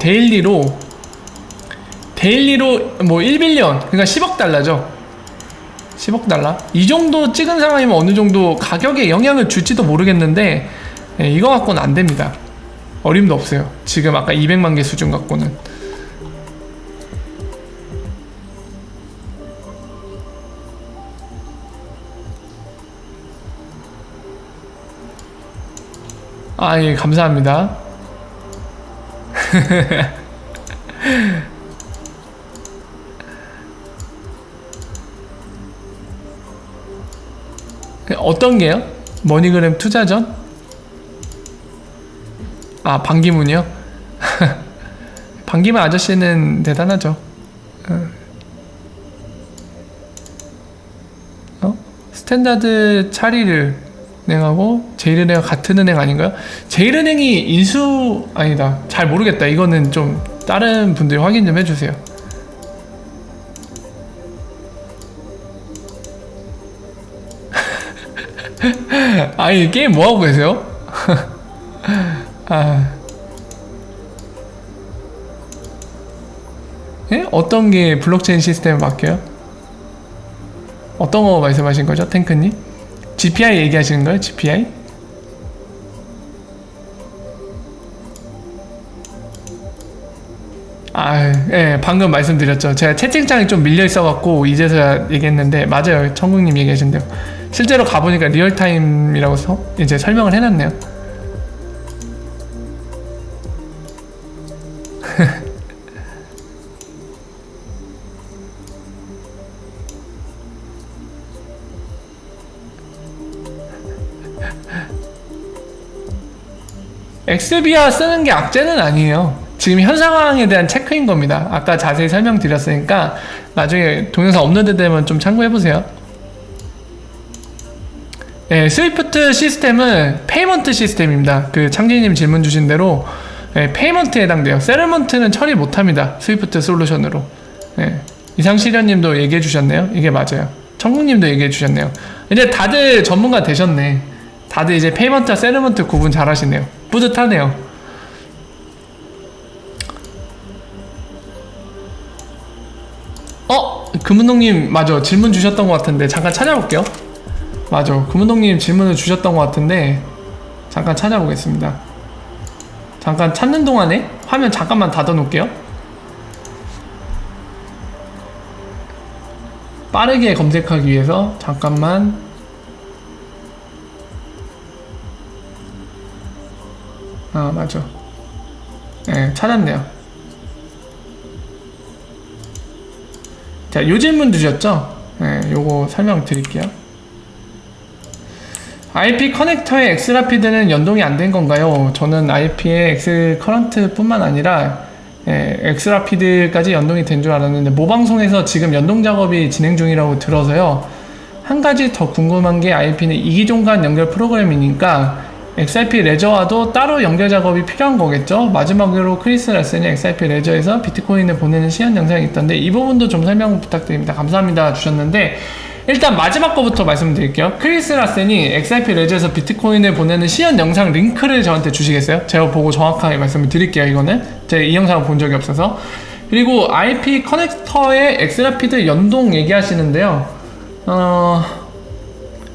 뭐 1빌리언, 그러니까 10억 달러죠. 10억 달러. 이 정도 찍은 상황이면 어느 정도 가격에 영향을 줄지도 모르겠는데 이거 갖고는 안 됩니다. 어림도 없어요. 지금 아까 200만 개 수준 갖고는. 예, 감사합니다. 어떤 게요? 머니그램 투자전? 반기문이요? 반기문 아저씨는 대단하죠. 스탠다드 차리를 은행하고 제일은행과 같은 은행 아닌가요? 제일은행이 인수 아니다. 잘 모르겠다. 이거는 좀 다른 분들이 확인 좀 해주세요. 아니 게임 뭐 하고 계세요? 아, 예? 어떤 게 블록체인 시스템을 맡겨요? 어떤 거 말씀하신 거죠, 탱크님? GPI 얘기하시는 거예요, GPI? 아, 예, 방금 말씀드렸죠. 제가 채팅창이 좀 밀려 있어갖고 이제서야 얘기했는데 맞아요, 청국님 얘기하신 대로 실제로 가보니까 리얼타임이라고 이제 설명을 해놨네요. 엑스비아 쓰는 게 악재는 아니에요. 지금 현 상황에 대한 체크인 겁니다. 아까 자세히 설명드렸으니까 나중에 동영상 업로드 되면 좀 참고해보세요. 네, 스위프트 시스템은 페이먼트 시스템입니다. 그 창진님 질문 주신 대로 페이먼트에 해당돼요. 세틀먼트는 처리 못합니다. 스위프트 솔루션으로. 네, 이상시련님도 얘기해 주셨네요. 이게 맞아요. 청국님도 얘기해 주셨네요. 이제 다들 전문가 되셨네. 다들 이제 페이먼트와 세틀먼트 구분 잘 하시네요. 뿌듯하네요. 금은동님 맞아, 질문 주셨던 것 같은데 잠깐 찾아볼게요. 맞아, 금은동님 질문을 주셨던 것 같은데 잠깐 찾아보겠습니다. 잠깐 찾는 동안에 화면 잠깐만 닫아 놓을게요. 빠르게 검색하기 위해서 잠깐만. 아 맞아, 네, 찾았네요. 자, 요 질문 주셨죠? 네, 요거 설명 드릴게요. IP 커넥터의 엑스라피드는 연동이 안 된 건가요? 저는 IP의 엑스 커런트 뿐만 아니라 엑스라피드까지 연동이 된 줄 알았는데 모방송에서 지금 연동 작업이 진행 중이라고 들어서요. 한 가지 더 궁금한 게 IP는 이기종 간 연결 프로그램이니까 XRP 레저와도 따로 연결 작업이 필요한 거겠죠? 마지막으로 크리스 라센이 XRP 레저에서 비트코인을 보내는 시연 영상이 있던데 이 부분도 좀 설명 부탁드립니다. 감사합니다 주셨는데 일단 마지막 거부터 말씀드릴게요. 크리스 라센이 XRP 레저에서 비트코인을 보내는 시연 영상 링크를 저한테 주시겠어요? 제가 보고 정확하게 말씀을 드릴게요. 이거는 제가 이 영상을 본 적이 없어서. 그리고 IP 커넥터의 엑스라피드 연동 얘기하시는데요.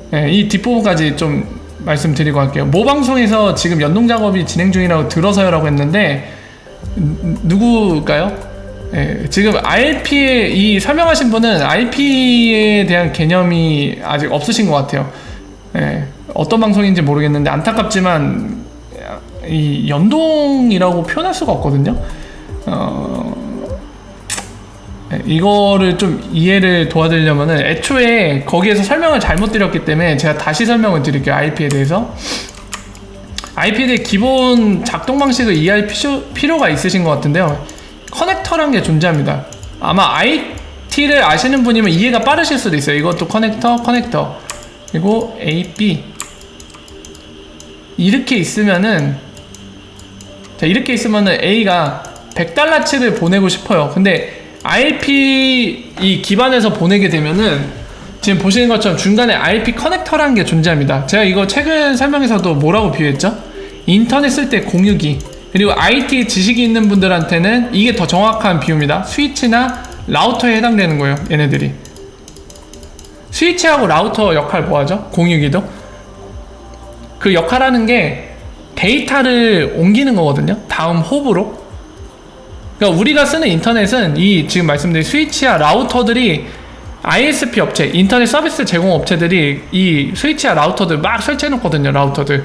네, 이 뒷부분까지 좀 말씀드리고 할게요. 모방송에서 지금 연동 작업이 진행 중이라고 들어서요라고 했는데 누구일까요? 지금 RP에 이 설명하신 분은 RP에 대한 개념이 아직 없으신 것 같아요. 어떤 방송인지 모르겠는데 안타깝지만 이 연동이라고 표현할 수가 없거든요. 이거를 좀 이해를 도와드리려면은 애초에 거기에서 설명을 잘못 드렸기 때문에 제가 다시 설명을 드릴게요. IP에 대해서. IP에 대해 기본 작동 방식을 이해할 필요가 있으신 것 같은데요. 커넥터란 게 존재합니다. 아마 IT를 아시는 분이면 이해가 빠르실 수도 있어요. 이것도 커넥터 그리고 A, B 이렇게 있으면은 A가 100달러치를 보내고 싶어요. 근데 IP 이 기반에서 보내게 되면은 지금 보시는 것처럼 중간에 IP 커넥터라는 게 존재합니다. 제가 이거 최근 설명에서도 뭐라고 비유했죠? 인터넷 쓸 때 공유기, 그리고 IT 지식이 있는 분들한테는 이게 더 정확한 비유입니다. 스위치나 라우터에 해당되는 거예요. 얘네들이 스위치하고 라우터 역할 뭐하죠? 공유기도 그 역할하는 게 데이터를 옮기는 거거든요. 다음 홉으로. 그러니까 우리가 쓰는 인터넷은 이 지금 말씀드린 스위치와 라우터들이 ISP 업체, 인터넷 서비스 제공 업체들이 이 스위치와 라우터들 막 설치해 놓거든요. 라우터들.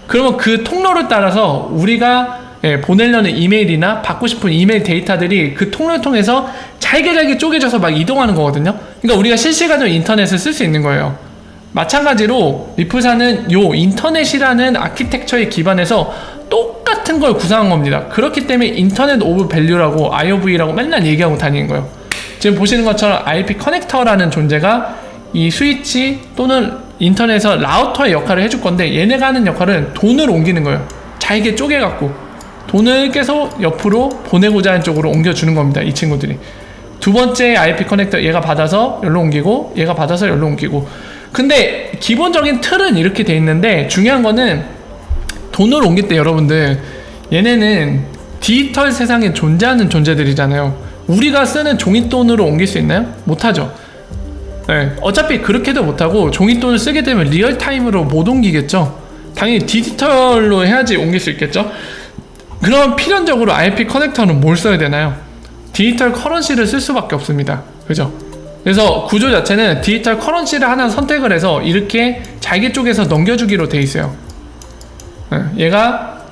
그러면 그 통로를 따라서 우리가 보내려는 이메일이나 받고 싶은 이메일 데이터들이 그 통로를 통해서 잘게 쪼개져서 막 이동하는 거거든요. 그러니까 우리가 실시간으로 인터넷을 쓸 수 있는 거예요. 마찬가지로 리플사는 요 인터넷이라는 아키텍처에 기반해서 똑같은 걸 구상한 겁니다. 그렇기 때문에 인터넷 오브 밸류라고 IOV라고 맨날 얘기하고 다니는 거예요. 지금 보시는 것처럼 IP 커넥터라는 존재가 이 스위치 또는 인터넷에서 라우터의 역할을 해줄 건데 얘네가 하는 역할은 돈을 옮기는 거예요. 잘게 쪼개갖고 돈을 계속 옆으로 보내고자 하는 쪽으로 옮겨주는 겁니다. 이 친구들이. 두 번째 IP 커넥터 얘가 받아서 열로 옮기고 얘가 받아서 열로 옮기고. 근데 기본적인 틀은 이렇게 돼 있는데 중요한 거는 돈을 옮길 때 여러분들 얘네는 디지털 세상에 존재하는 존재들이잖아요. 우리가 쓰는 종이돈으로 옮길 수 있나요? 못하죠. 네, 어차피 그렇게도 못하고 종이돈을 쓰게 되면 리얼타임으로 못 옮기겠죠. 당연히 디지털로 해야지 옮길 수 있겠죠. 그럼 필연적으로 IRP 커넥터는 뭘 써야 되나요? 디지털 커런시를 쓸 수밖에 없습니다. 그죠? 그래서 구조 자체는 디지털 커런시를 하나 선택을 해서 이렇게 잘게 쪼개서 넘겨주기로 돼 있어요. 얘가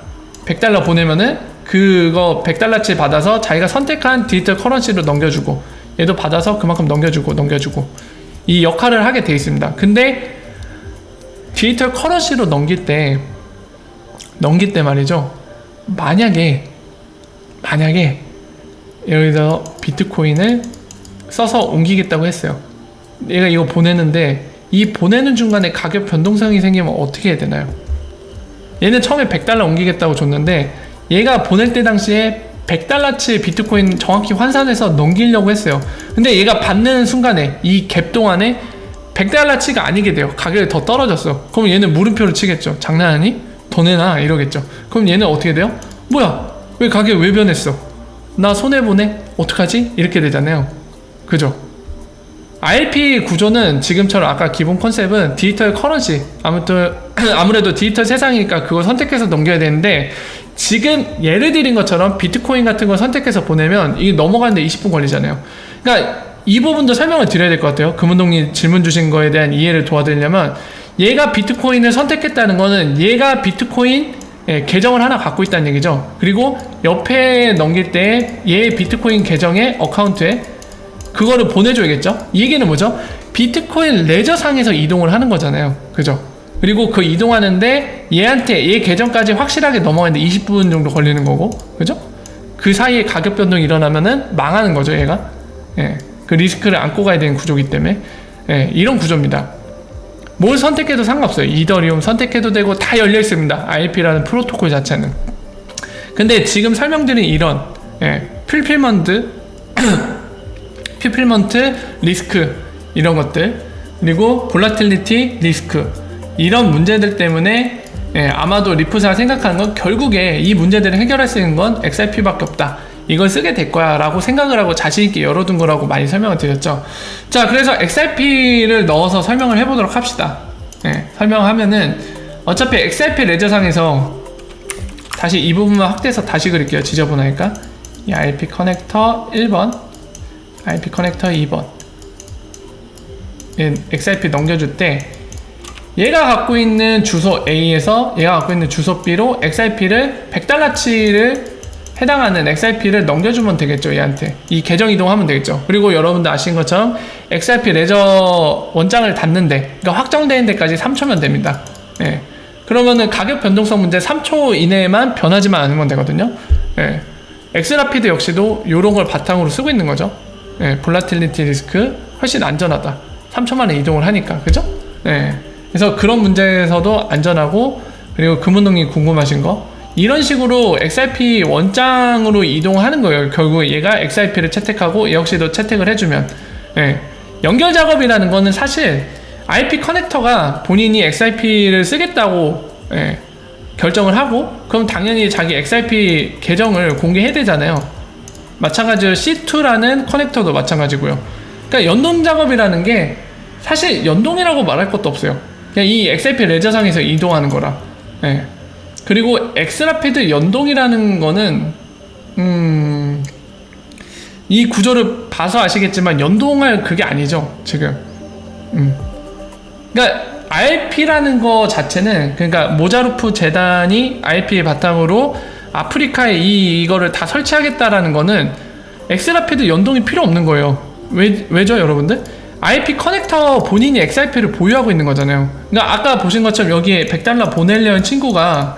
$100 보내면은 그거 $100치 받아서 자기가 선택한 디지털 커런시로 넘겨주고, 얘도 받아서 그만큼 넘겨주고 이 역할을 하게 돼 있습니다. 근데 디지털 커런시로 넘길 때 말이죠, 만약에 여기서 비트코인을 써서 옮기겠다고 했어요. 얘가 이거 보내는데 이 보내는 중간에 가격 변동성이 생기면 어떻게 해야 되나요? 얘는 처음에 $100 옮기겠다고 줬는데 얘가 보낼 때 당시에 $100치 비트코인 정확히 환산해서 넘기려고 했어요. 근데 얘가 받는 순간에 이 갭 동안에 $100치가 아니게 돼요. 가격이 더 떨어졌어. 그럼 얘는 물음표를 치겠죠. 장난하니? 더 내놔 이러겠죠. 그럼 얘는 어떻게 돼요? 뭐야? 왜 가격이 왜 변했어? 나 손해보네? 어떡하지? 이렇게 되잖아요. 그죠? IRP 구조는 지금처럼 아까 기본 컨셉은 디지털 커런시, 아무래도 디지털 세상이니까 그걸 선택해서 넘겨야 되는데, 지금 예를 들인 것처럼 비트코인 같은 걸 선택해서 보내면 이게 넘어가는데 20분 걸리잖아요. 그러니까 이 부분도 설명을 드려야 될 것 같아요. 금운동님 질문 주신 거에 대한 이해를 도와드리려면, 얘가 비트코인을 선택했다는 거는 얘가 비트코인 계정을 하나 갖고 있다는 얘기죠. 그리고 옆에 넘길 때 얘 비트코인 계정의 어카운트에 그거를 보내줘야겠죠. 이 얘기는 뭐죠? 비트코인 레저상에서 이동을 하는 거잖아요. 그죠? 그리고 그 이동하는데 얘 계정까지 확실하게 넘어가는데 20분 정도 걸리는 거고, 그죠? 그 사이에 가격 변동이 일어나면은 망하는 거죠, 얘가. 그 리스크를 안고 가야 되는 구조이기 때문에. 이런 구조입니다. 뭘 선택해도 상관없어요. 이더리움 선택해도 되고 다 열려 있습니다. IRP라는 프로토콜 자체는. 근데 지금 설명드린 이런 풀필먼트 리스크, 이런 것들, 그리고 볼라틸리티 리스크, 이런 문제들 때문에 아마도 리프사가 생각하는 건 결국에 이 문제들을 해결할 수 있는 건 XRP밖에 없다. 이걸 쓰게 될 거야 라고 생각을 하고 자신있게 열어둔 거라고 많이 설명을 드렸죠. 자, 그래서 XRP를 넣어서 설명을 해보도록 합시다. 설명하면은 어차피 XRP 레저상에서 다시 이 부분만 확대해서 다시 그릴게요. 지저분하니까. 이 IRP 커넥터 1번, IRP 커넥터 2번, XRP 넘겨줄 때 얘가 갖고 있는 주소 A에서 얘가 갖고 있는 주소 B로 XRP를 $100치를 해당하는 XRP를 넘겨주면 되겠죠. 얘한테 이 계정 이동하면 되겠죠. 그리고 여러분들 아시는 것처럼 XRP 레저 원장을 닫는데, 그러니까 확정되는 데까지 3초면 됩니다. 그러면은 가격 변동성 문제 3초 이내에만 변하지만 않으면 되거든요. 엑스라피드 역시도 이런 걸 바탕으로 쓰고 있는 거죠. 볼라틸리티 리스크 훨씬 안전하다. 3초 만에 이동을 하니까, 그죠? 그래서 그런 문제에서도 안전하고, 그리고 금운동이 궁금하신 거, 이런 식으로 XRP 원장으로 이동하는 거예요. 결국 얘가 XRP를 채택하고 얘 역시도 채택을 해주면. 연결 작업이라는 거는 사실 IP 커넥터가 본인이 XRP를 쓰겠다고 결정을 하고, 그럼 당연히 자기 XRP 계정을 공개해야 되잖아요. 마찬가지로 C2라는 커넥터도 마찬가지고요. 그러니까 연동 작업이라는 게 사실 연동이라고 말할 것도 없어요. 그냥 이 XRP 레저상에서 이동하는 거라. 그리고 엑스라피드 연동이라는 거는 이 구조를 봐서 아시겠지만 연동할 그게 아니죠, 지금. 그러니까 IRP라는 거 자체는, 그러니까 모자르프 재단이 IRP의 바탕으로 아프리카에 이거를 다 설치하겠다라는 거는 엑스라피드 연동이 필요 없는 거예요. 왜죠, 여러분들? IRP 커넥터 본인이 XRP를 보유하고 있는 거잖아요. 그러니까 아까 보신 것처럼 여기에 $100 보내려는 친구가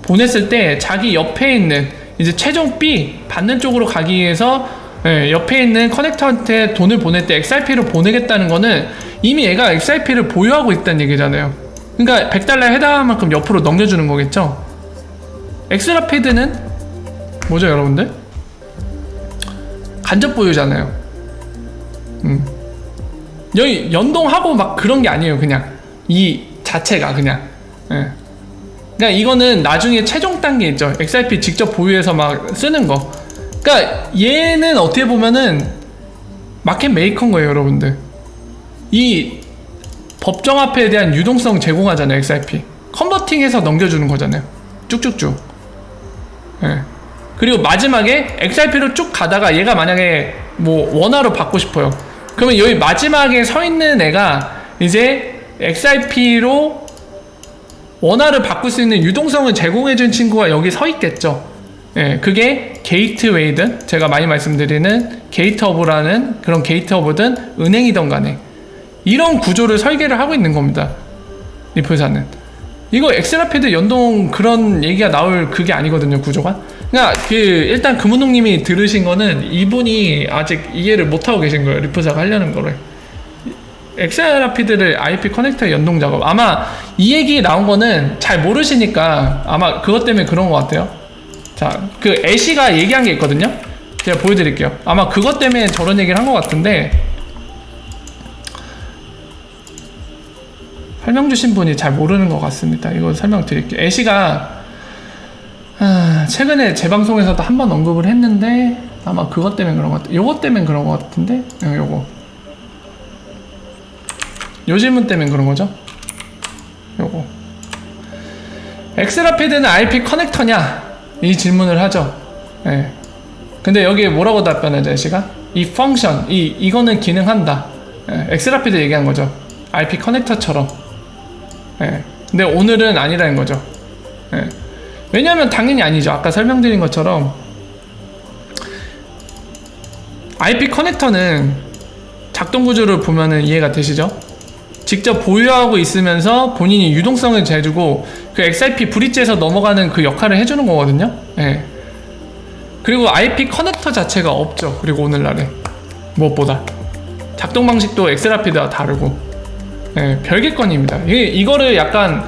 보냈을 때 자기 옆에 있는 이제 최종 B 받는 쪽으로 가기 위해서 옆에 있는 커넥터한테 돈을 보낼 때 XRP를 보내겠다는 거는 이미 얘가 XRP를 보유하고 있다는 얘기잖아요. 그러니까 $100 해당할 만큼 옆으로 넘겨주는 거겠죠. 엑스라피드는 뭐죠, 여러분들? 간접 보유잖아요. 여기 연동하고 막 그런 게 아니에요. 그냥 이 자체가 그냥 그러니까 이거는 나중에 최종 단계 있죠. XRP 직접 보유해서 막 쓰는 거. 그러니까 얘는 어떻게 보면은 마켓 메이커인 거예요, 여러분들. 이 법정화폐에 대한 유동성 제공하잖아요, XRP. 컨버팅해서 넘겨주는 거잖아요. 쭉쭉쭉. 예. 그리고 마지막에 XRP로 쭉 가다가 얘가 만약에 뭐 원화로 받고 싶어요. 그러면 여기 마지막에 서 있는 애가 이제 XRP로 원화를 바꿀 수 있는 유동성을 제공해준 친구가 여기 서 있겠죠. 예, 그게 게이트웨이든 제가 많이 말씀드리는 게이트허브라는 그런 게이트허브든 은행이든 간에 이런 구조를 설계를 하고 있는 겁니다. 리플사는. 이거 엑스라피드 연동 그런 얘기가 나올 그게 아니거든요, 구조가. 그러니까 일단 금운동님이 들으신 거는 이분이 아직 이해를 못하고 계신 거예요, 리플사가 하려는 거를. 엑스라피드를 IP 커넥터 연동 작업. 아마 이 얘기 나온 거는 잘 모르시니까 아마 그것 때문에 그런 것 같아요. 자, 그 애쉬가 얘기한 게 있거든요. 제가 보여드릴게요. 아마 그것 때문에 저런 얘기를 한 것 같은데, 설명 주신 분이 잘 모르는 것 같습니다. 이거 설명드릴게요. 애쉬가 최근에 제 방송에서도 한번 언급을 했는데 아마 그것 때문에 그런 것 같아요. 요것 때문에 그런 것 같은데, 요거. 요 질문 때문에 그런 거죠. 요거. 엑스라피드는 IP 커넥터냐? 이 질문을 하죠. 예. 근데 여기에 뭐라고 답변하죠, 애쉬가? 이 펑션, 이거는 기능한다. 예. 엑스라피드 얘기한 거죠. IP 커넥터처럼. 예. 근데 오늘은 아니라는 거죠. 예. 왜냐면 당연히 아니죠. 아까 설명드린 것처럼 IP 커넥터는 작동 구조를 보면은 이해가 되시죠? 직접 보유하고 있으면서 본인이 유동성을 재주고 그 XRP 브릿지에서 넘어가는 그 역할을 해주는 거거든요. 예. 그리고 IP 커넥터 자체가 없죠. 그리고 오늘날에 무엇보다 작동 방식도 엑스라피드와 다르고, 예, 별개건입니다. 이거를 약간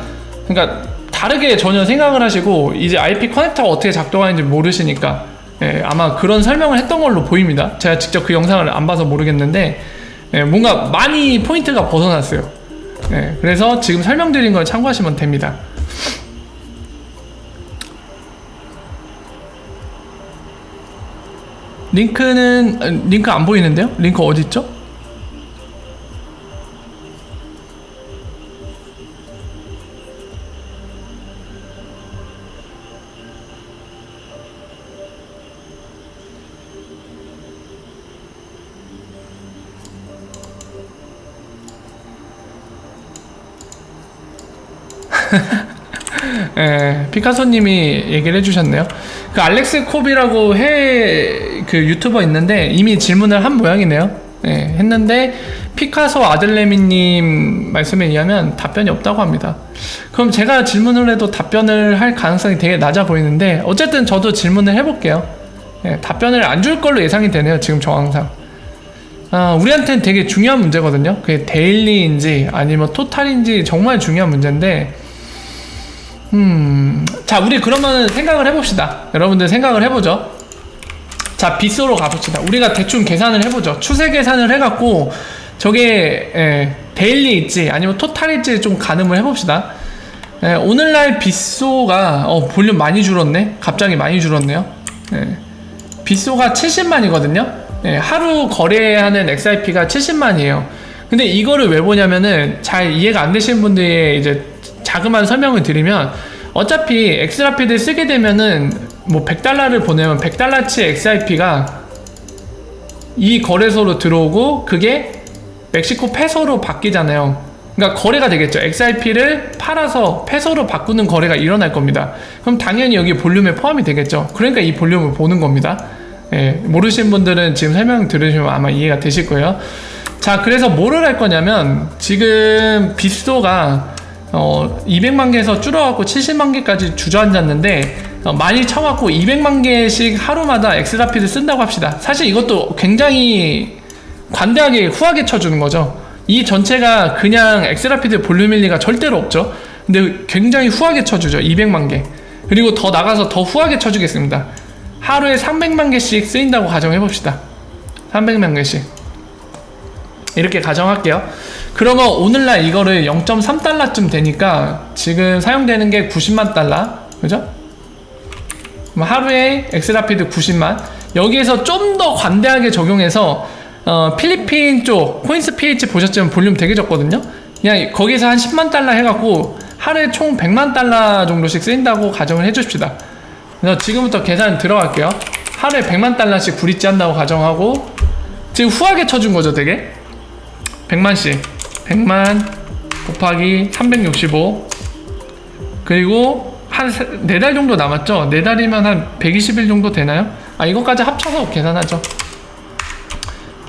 그러니까 다르게 전혀 생각을 하시고 이제 IP 커넥터가 어떻게 작동하는지 모르시니까, 예, 아마 그런 설명을 했던 걸로 보입니다. 제가 직접 그 영상을 안 봐서 모르겠는데, 예, 뭔가 많이 포인트가 벗어났어요. 예, 그래서 지금 설명드린 걸 참고하시면 됩니다. 링크 안 보이는데요? 링크 어디 있죠? 예, 피카소님이 얘기를 해주셨네요. 그 알렉스 콥이라고 그 유튜버 있는데 이미 질문을 한 모양이네요. 예, 했는데 피카소 아들레미님 말씀에 의하면 답변이 없다고 합니다. 그럼 제가 질문을 해도 답변을 할 가능성이 되게 낮아 보이는데 어쨌든 저도 질문을 해볼게요. 예, 답변을 안 줄 걸로 예상이 되네요, 지금 정황상. 우리한테는 되게 중요한 문제거든요. 그게 데일리인지 아니면 토탈인지 정말 중요한 문제인데, 자, 우리 그러면 생각을 해봅시다. 여러분들 생각을 해보죠. 자, 빗소로 가봅시다. 우리가 대충 계산을 해보죠. 추세 계산을 해갖고 저게 데일리일지 아니면 토탈일지 좀 가늠을 해봅시다. 오늘날 빗소가 볼륨 많이 줄었네. 갑자기 많이 줄었네요. 빗소가 70만이거든요. 하루 거래하는 XRP가 70만이에요. 근데 이거를 왜 보냐면은 잘 이해가 안 되시는 분들의 이제 자그마한 설명을 드리면, 어차피 엑스라피드 쓰게 되면은 뭐 $100를 보내면 $100치 XRP가 이 거래소로 들어오고 그게 멕시코 페소로 바뀌잖아요. 그러니까 거래가 되겠죠. XRP를 팔아서 페소로 바꾸는 거래가 일어날 겁니다. 그럼 당연히 여기 볼륨에 포함이 되겠죠. 그러니까 이 볼륨을 보는 겁니다. 모르시는 분들은 지금 설명 들으시면 아마 이해가 되실 거예요. 자, 그래서 뭐를 할 거냐면 지금 빗소가 200만 개에서 줄어갖고 70만 개까지 주저앉았는데, 많이 쳐갖고 200만 개씩 하루마다 엑스라피드 쓴다고 합시다. 사실 이것도 굉장히 관대하게 후하게 쳐주는 거죠. 이 전체가 그냥 엑스라피드 볼륨일 리가 절대로 없죠. 근데 굉장히 후하게 쳐주죠. 200만 개. 그리고 더 나가서 더 후하게 쳐주겠습니다. 하루에 300만 개씩 쓰인다고 가정해봅시다. 300만 개씩. 이렇게 가정할게요. 그러면 오늘날 이거를 0.3달러쯤 되니까 지금 사용되는 게 90만 달러, 그죠? 그럼 하루에 엑스라피드 90만. 여기에서 좀 더 관대하게 적용해서 필리핀 쪽 코인스 PH 보셨지만 볼륨 되게 적거든요. 그냥 거기서 한 10만 달러 해갖고 하루에 총 100만 달러 정도씩 쓰인다고 가정을 해줍시다. 그래서 지금부터 계산 들어갈게요. 하루에 100만 달러씩 구리찌 한다고 가정하고, 지금 후하게 쳐준 거죠, 되게. 100만씩. 100만 곱하기 365. 그리고 한 4달 정도 남았죠? 4달이면 한 120일 정도 되나요? 아, 이거까지 합쳐서 계산하죠.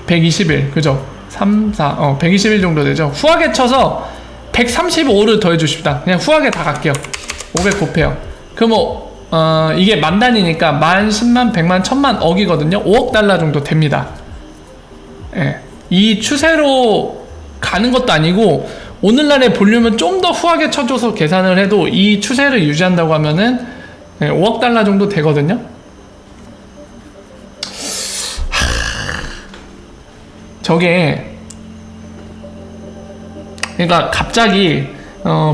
120일, 그죠? 3, 4, 120일 정도 되죠? 후하게 쳐서 135를 더해주십니다. 그냥 후하게 다 갈게요. 500 곱해요. 그럼 이게 만 단위니까 만, 10만, 100만, 1000만 억이거든요. 5억 달러 정도 됩니다. 예. 이 추세로 가는 것도 아니고, 오늘날의 볼륨은 좀 더 후하게 쳐줘서 계산을 해도 이 추세를 유지한다고 하면은 5억 달러 정도 되거든요. 저게 그러니까 갑자기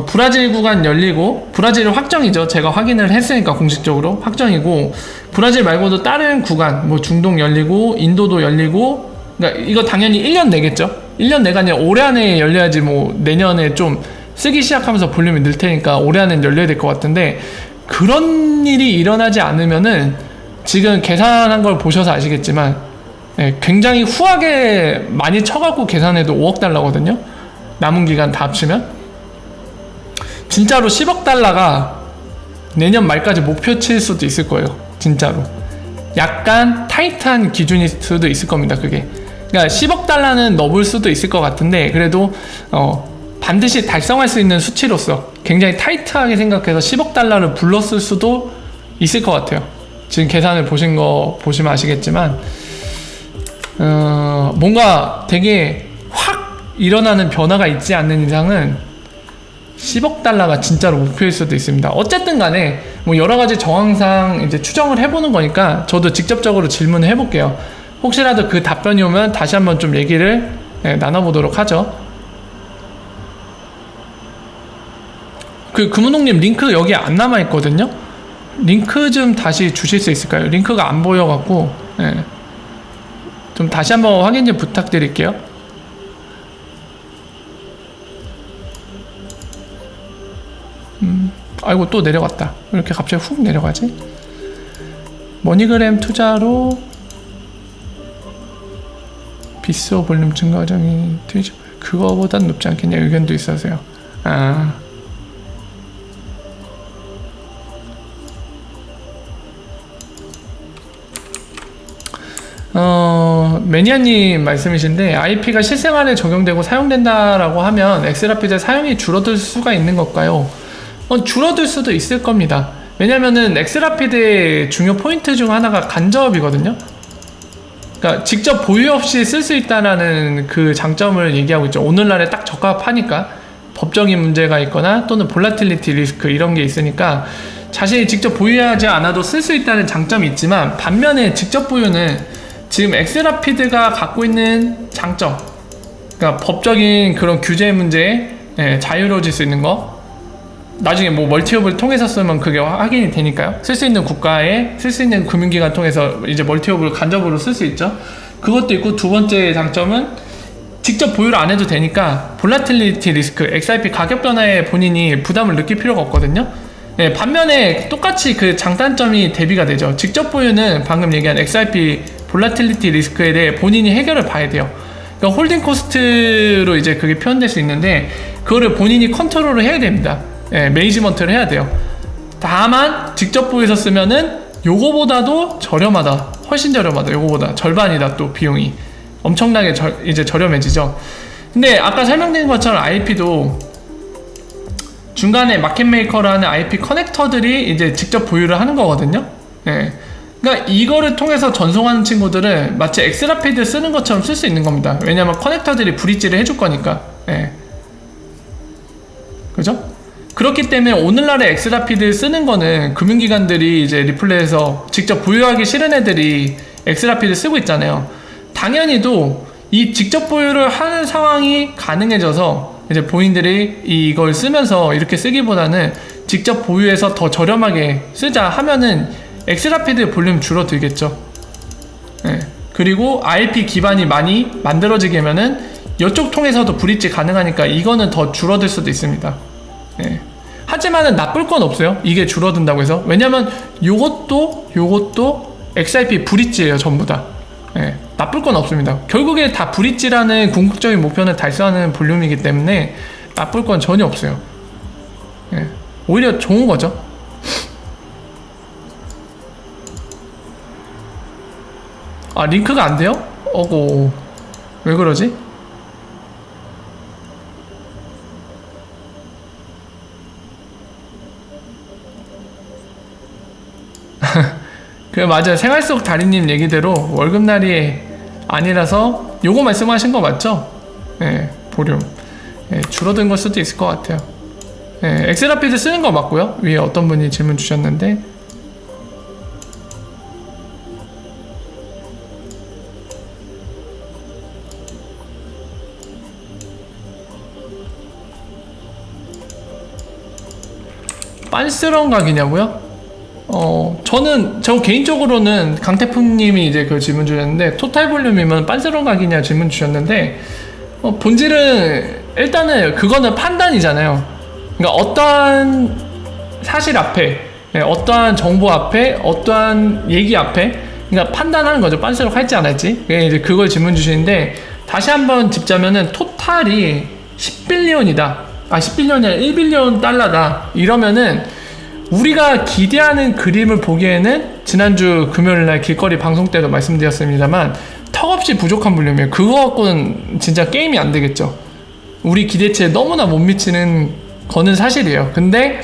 브라질 구간 열리고, 브라질은 확정이죠. 제가 확인을 했으니까 공식적으로 확정이고, 브라질 말고도 다른 구간 뭐 중동 열리고 인도도 열리고, 그러니까 이거 당연히 1년 내겠죠. 1년 내가 아니라 올해 안에 열려야지, 뭐 내년에 좀 쓰기 시작하면서 볼륨이 늘 테니까 올해 안에 열려야 될 것 같은데, 그런 일이 일어나지 않으면은 지금 계산한 걸 보셔서 아시겠지만 굉장히 후하게 많이 쳐갖고 계산해도 5억 달러거든요. 남은 기간 다 합치면 진짜로 10억 달러가 내년 말까지 목표치일 수도 있을 거예요. 진짜로 약간 타이트한 기준일 수도 있을 겁니다. 그게 그러니까 10억 달러는 넘을 수도 있을 것 같은데, 그래도 반드시 달성할 수 있는 수치로서 굉장히 타이트하게 생각해서 10억 달러를 불렀을 수도 있을 것 같아요. 지금 계산을 보신 거 보시면 아시겠지만 뭔가 되게 확 일어나는 변화가 있지 않는 이상은 10억 달러가 진짜로 목표일 수도 있습니다. 어쨌든 간에 뭐 여러 가지 정황상 이제 추정을 해보는 거니까 저도 직접적으로 질문을 해볼게요. 혹시라도 그 답변이 오면 다시 한번 좀 얘기를 나눠보도록 하죠. 그 금운동님 링크 여기 안 남아있거든요. 링크 좀 다시 주실 수 있을까요? 링크가 안 보여갖고 좀 다시 한번 확인 좀 부탁드릴게요. 아이고 또 내려갔다. 왜 이렇게 갑자기 훅 내려가지? 머니그램 투자로 비스오 볼륨 증가 과정이 그거보단 높지 않겠냐 의견도 있어서요. 매니아님 말씀이신데, IP가 실생활에 적용되고 사용된다라고 하면 엑스라피드 사용이 줄어들 수가 있는 걸까요? 줄어들 수도 있을 겁니다. 왜냐면은 엑스라피드의 중요 포인트 중 하나가 간접이거든요. 그러니까 직접 보유 없이 쓸 수 있다라는 그 장점을 얘기하고 있죠. 오늘날에 딱 적합하니까. 법적인 문제가 있거나 또는 볼라틸리티 리스크 이런 게 있으니까 자신이 직접 보유하지 않아도 쓸 수 있다는 장점이 있지만, 반면에 직접 보유는 지금 엑스라피드가 갖고 있는 장점, 그러니까 법적인 그런 규제 문제에 자유로워질 수 있는 거, 나중에 뭐 멀티업을 통해서 쓰면 그게 확인이 되니까요. 쓸 수 있는 국가에 쓸 수 있는 금융기관 통해서 이제 멀티업을 간접으로 쓸 수 있죠. 그것도 있고, 두 번째 장점은 직접 보유를 안 해도 되니까 볼라틸리티 리스크, XRP 가격 변화에 본인이 부담을 느낄 필요가 없거든요. 반면에 똑같이 그 장단점이 대비가 되죠. 직접 보유는 방금 얘기한 XRP 볼라틸리티 리스크에 대해 본인이 해결을 봐야 돼요. 그러니까 홀딩 코스트로 이제 그게 표현될 수 있는데, 그거를 본인이 컨트롤을 해야 됩니다. 매니지먼트를 해야 돼요. 다만 직접 보유해서 쓰면은 요거보다도 저렴하다. 훨씬 저렴하다. 요거보다 절반이다. 또 비용이 엄청나게 이제 저렴해지죠. 근데 아까 설명드린 것처럼 IP도 중간에 마켓메이커를 하는 IP 커넥터들이 이제 직접 보유를 하는 거거든요. 그러니까 이거를 통해서 전송하는 친구들은 마치 엑스라피드 쓰는 것처럼 쓸 수 있는 겁니다. 왜냐면 커넥터들이 브릿지를 해줄 거니까. 그죠? 그렇기 때문에 오늘날의 엑스라피드 쓰는 거는 금융기관들이 이제 리플렛에서 직접 보유하기 싫은 애들이 엑스라피드 쓰고 있잖아요. 당연히도 이 직접 보유를 하는 상황이 가능해져서 이제 본인들이 이걸 쓰면서 이렇게 쓰기보다는 직접 보유해서 더 저렴하게 쓰자 하면은 엑스라피드 볼륨 줄어들겠죠. 네. 그리고 RP 기반이 많이 만들어지게 하면은 이쪽 통해서도 브릿지 가능하니까 이거는 더 줄어들 수도 있습니다. 네. 하지만은 나쁠 건 없어요. 이게 줄어든다고 해서. 왜냐면 요것도 XRP 브릿지예요, 전부 다. 네. 나쁠 건 없습니다. 결국에 다 브릿지라는 궁극적인 목표는 달성하는 볼륨이기 때문에 나쁠 건 전혀 없어요. 네. 오히려 좋은 거죠. 아, 링크가 안 돼요? 어고, 왜 그러지? 그 맞아요. 생활 속 달인님 얘기대로 월급날이 아니라서 요거 말씀하신 거 맞죠? 네, 볼륨. 네, 줄어든 걸 수도 있을 것 같아요. 네, 엑스라피드 쓰는 거 맞고요. 위에 어떤 분이 질문 주셨는데 빤스런 각이냐고요? 저 개인적으로는 강태풍님이 이제 그 질문 주셨는데 토탈 볼륨이면 빤스런 각이냐 질문 주셨는데 본질은 일단은 그거는 판단이잖아요. 그러니까 어떠한 사실 앞에, 어떠한 정보 앞에, 어떠한 얘기 앞에, 그러니까 판단하는 거죠. 빤스런 할지 안 할지. 이제 그걸 질문 주시는데 다시 한번 짚자면은 토탈이 10빌리언이다. 10빌리언이 아니라 1빌리언 달러다. 이러면은 우리가 기대하는 그림을 보기에는 지난주 금요일날 길거리 방송 때도 말씀드렸습니다만 턱없이 부족한 볼륨이에요. 그거 갖고는 진짜 게임이 안 되겠죠. 우리 기대치에 너무나 못 미치는 거는 사실이에요. 근데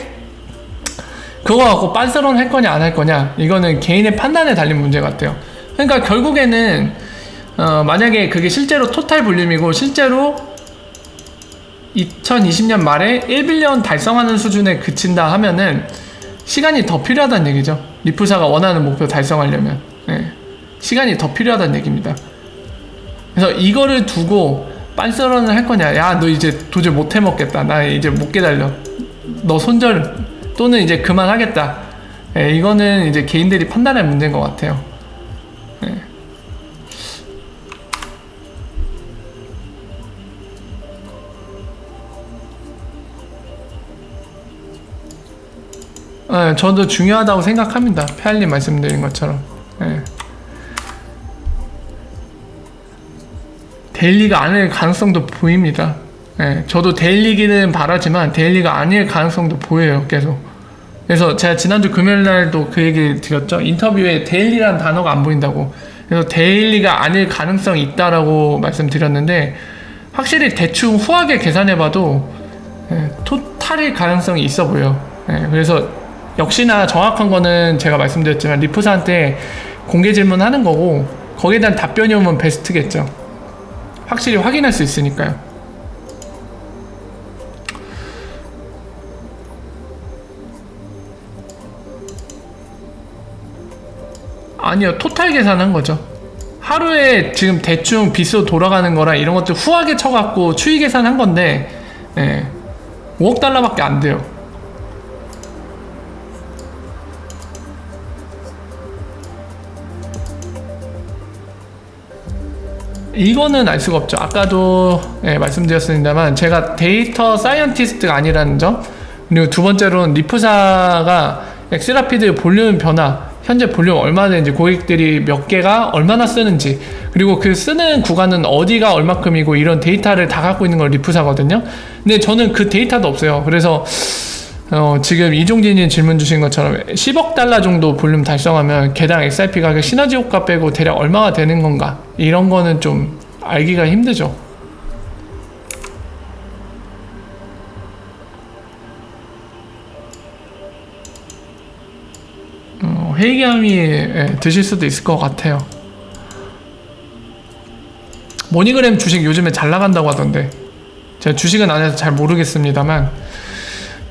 그거 갖고 빤스런 할 거냐 안 할 거냐 이거는 개인의 판단에 달린 문제 같아요. 그러니까 결국에는 만약에 그게 실제로 토탈 볼륨이고 실제로 2020년 말에 1빌리언 달성하는 수준에 그친다 하면은 시간이 더 필요하다는 얘기죠. 리프사가 원하는 목표 달성하려면. 네. 시간이 더 필요하다는 얘기입니다. 그래서 이거를 두고 빤스런을 할 거냐. 야, 너 이제 도저히 못 해먹겠다. 나 이제 못 기다려. 너 손절 또는 이제 그만하겠다. 네, 이거는 이제 개인들이 판단할 문제인 것 같아요. 네. 네, 저도 중요하다고 생각합니다. 페알님 말씀드린 것처럼. 네. 데일리가 아닐 가능성도 보입니다. 네, 저도 데일리기는 바라지만 데일리가 아닐 가능성도 보여요. 계속. 그래서 제가 지난주 금요일날도 그 얘기 드렸죠. 인터뷰에 데일리라는 단어가 안 보인다고. 그래서 데일리가 아닐 가능성이 있다라고 말씀드렸는데 확실히 대충 후하게 계산해봐도 토탈일 가능성이 있어 보여. 그래서 역시나 정확한 거는 제가 말씀드렸지만 리프사한테 공개 질문하는 거고 거기에 대한 답변이 오면 베스트겠죠. 확실히 확인할 수 있으니까요. 아니요, 토탈 계산한 거죠. 하루에 지금 대충 빚으로 돌아가는 거랑 이런 것들 후하게 쳐갖고 추이 계산한 건데 5억 달러밖에 안 돼요. 이거는 알 수가 없죠. 아까도 말씀드렸습니다만 제가 데이터 사이언티스트가 아니라는 점, 그리고 두 번째로는 리프사가 엑스라피드 볼륨 변화, 현재 볼륨 얼마나 되는지, 고객들이 몇 개가 얼마나 쓰는지, 그리고 그 쓰는 구간은 어디가 얼마큼이고 이런 데이터를 다 갖고 있는 걸 리프사거든요. 근데 저는 그 데이터도 없어요. 그래서 지금 이종진님 질문 주신 것처럼 10억 달러 정도 볼륨 달성하면 개당 XRP 가격 시너지 효과 빼고 대략 얼마가 되는 건가, 이런 거는 좀 알기가 힘들죠. 회의감이 드실 수도 있을 것 같아요. 모니그램 주식 요즘에 잘 나간다고 하던데 제가 주식은 안 해서 잘 모르겠습니다만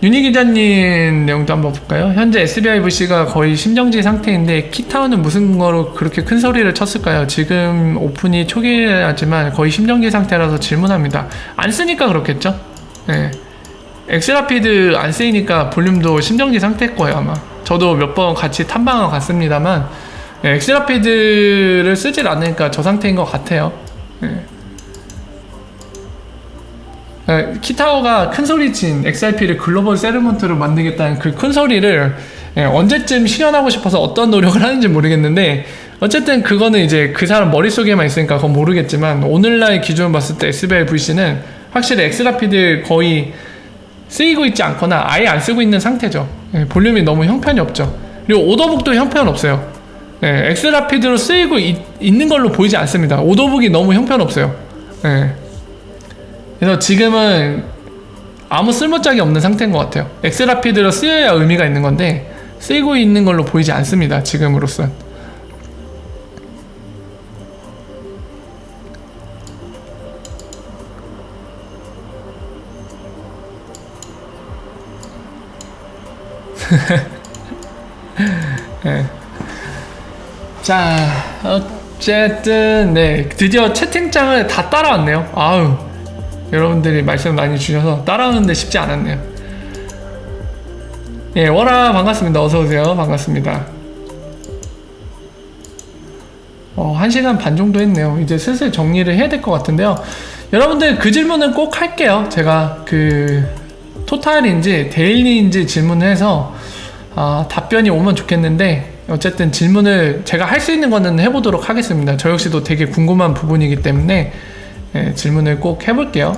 윤희 기자님 내용도 한번 볼까요? 현재 SBIVC가 거의 심정지 상태인데 키타운은 무슨 근거로 그렇게 큰 소리를 쳤을까요? 지금 오픈이 초기하지만 거의 심정지 상태라서 질문합니다. 안 쓰니까 그렇겠죠? 네. 엑스라피드 안 쓰이니까 볼륨도 심정지 상태일 거예요 아마. 저도 몇 번 같이 탐방을 갔습니다만 엑스라피드를 쓰질 않으니까 저 상태인 것 같아요. 네. 키타워가 큰 소리 친 XRP를 글로벌 세르먼트로 만들겠다는 그 큰 소리를 언제쯤 실현하고 싶어서 어떤 노력을 하는지 모르겠는데 어쨌든 그거는 이제 그 사람 머릿속에만 있으니까 그건 모르겠지만 오늘날 기준을 봤을 때 SBIVC는 확실히 엑스라피드 거의 쓰이고 있지 않거나 아예 안 쓰고 있는 상태죠. 볼륨이 너무 형편이 없죠. 그리고 오더북도 형편 없어요. 엑스라피드로 쓰이고 있는 걸로 보이지 않습니다. 오더북이 너무 형편 없어요. 그래서 지금은 아무 쓸모짝이 없는 상태인 것 같아요. 엑스라피드로 쓰여야 의미가 있는 건데 쓰이고 있는 걸로 보이지 않습니다. 지금으로선. 네. 자, 어쨌든 네 드디어 채팅창을 다 따라왔네요. 아우, 여러분들이 말씀 많이 주셔서 따라오는데 쉽지 않았네요. 예, 워라 반갑습니다. 어서오세요. 반갑습니다. 1시간 반 정도 했네요. 이제 슬슬 정리를 해야 될 것 같은데요. 여러분들 그 질문은 꼭 할게요. 제가 그 토탈인지 데일리인지 질문을 해서 답변이 오면 좋겠는데 어쨌든 질문을 제가 할 수 있는 거는 해보도록 하겠습니다. 저 역시도 되게 궁금한 부분이기 때문에 질문을 꼭 해볼게요.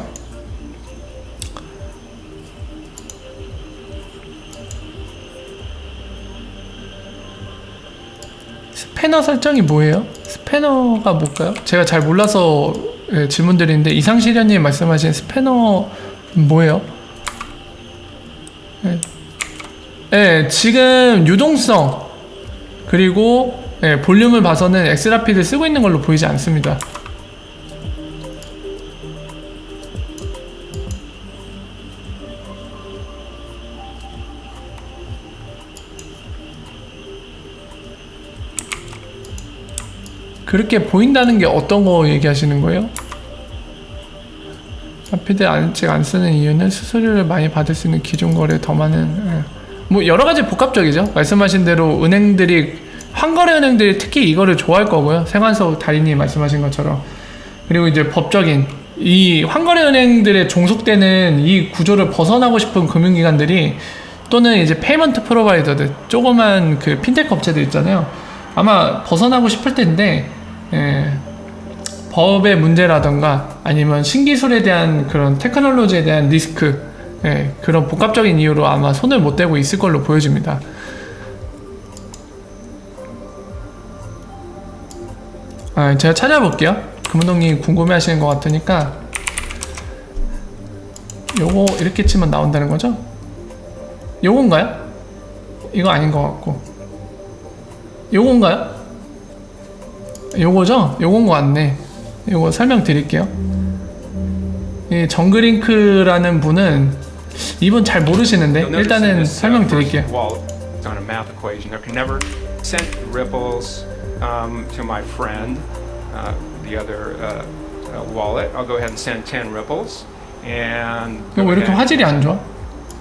스패너 설정이 뭐예요? 스패너가 뭘까요? 제가 잘 몰라서 질문드리는데 이상시련님 말씀하신 스패너 뭐예요? 지금 유동성 그리고 볼륨을 봐서는 엑스라피드 쓰고 있는 걸로 보이지 않습니다. 그렇게 보인다는 게 어떤 거 얘기하시는 거예요? 엑스라피드 아직 안 쓰는 이유는 수수료를 많이 받을 수 있는 기존 거래 더 많은 뭐 여러 가지 복합적이죠. 말씀하신 대로 은행들이 환거래 은행들이 특히 이거를 좋아할 거고요. 생환석 달인님 말씀하신 것처럼. 그리고 이제 법적인 이 환거래 은행들에 종속되는 이 구조를 벗어나고 싶은 금융기관들이 또는 이제 페이먼트 프로바이더들 조그만 그 핀테크 업체들 있잖아요. 아마 벗어나고 싶을 텐데 법의 문제라던가 아니면 신기술에 대한 그런 테크놀로지에 대한 리스크 그런 복합적인 이유로 아마 손을 못 대고 있을 걸로 보여집니다. 제가 찾아볼게요. 금은동님 궁금해 하시는 것 같으니까 요거 이렇게 치면 나온다는 거죠? 요건가요? 이거 아닌 것 같고 요건가요? 요거죠? 요건 거 같네. 요거 설명드릴게요. 이 정글링크라는 분은 이분 잘 모르시는데 일단은 설명드릴게요. To my friend, the other wallet. I'll go ahead and send 10 ripples and 왜 이렇게 화질이 안 좋아?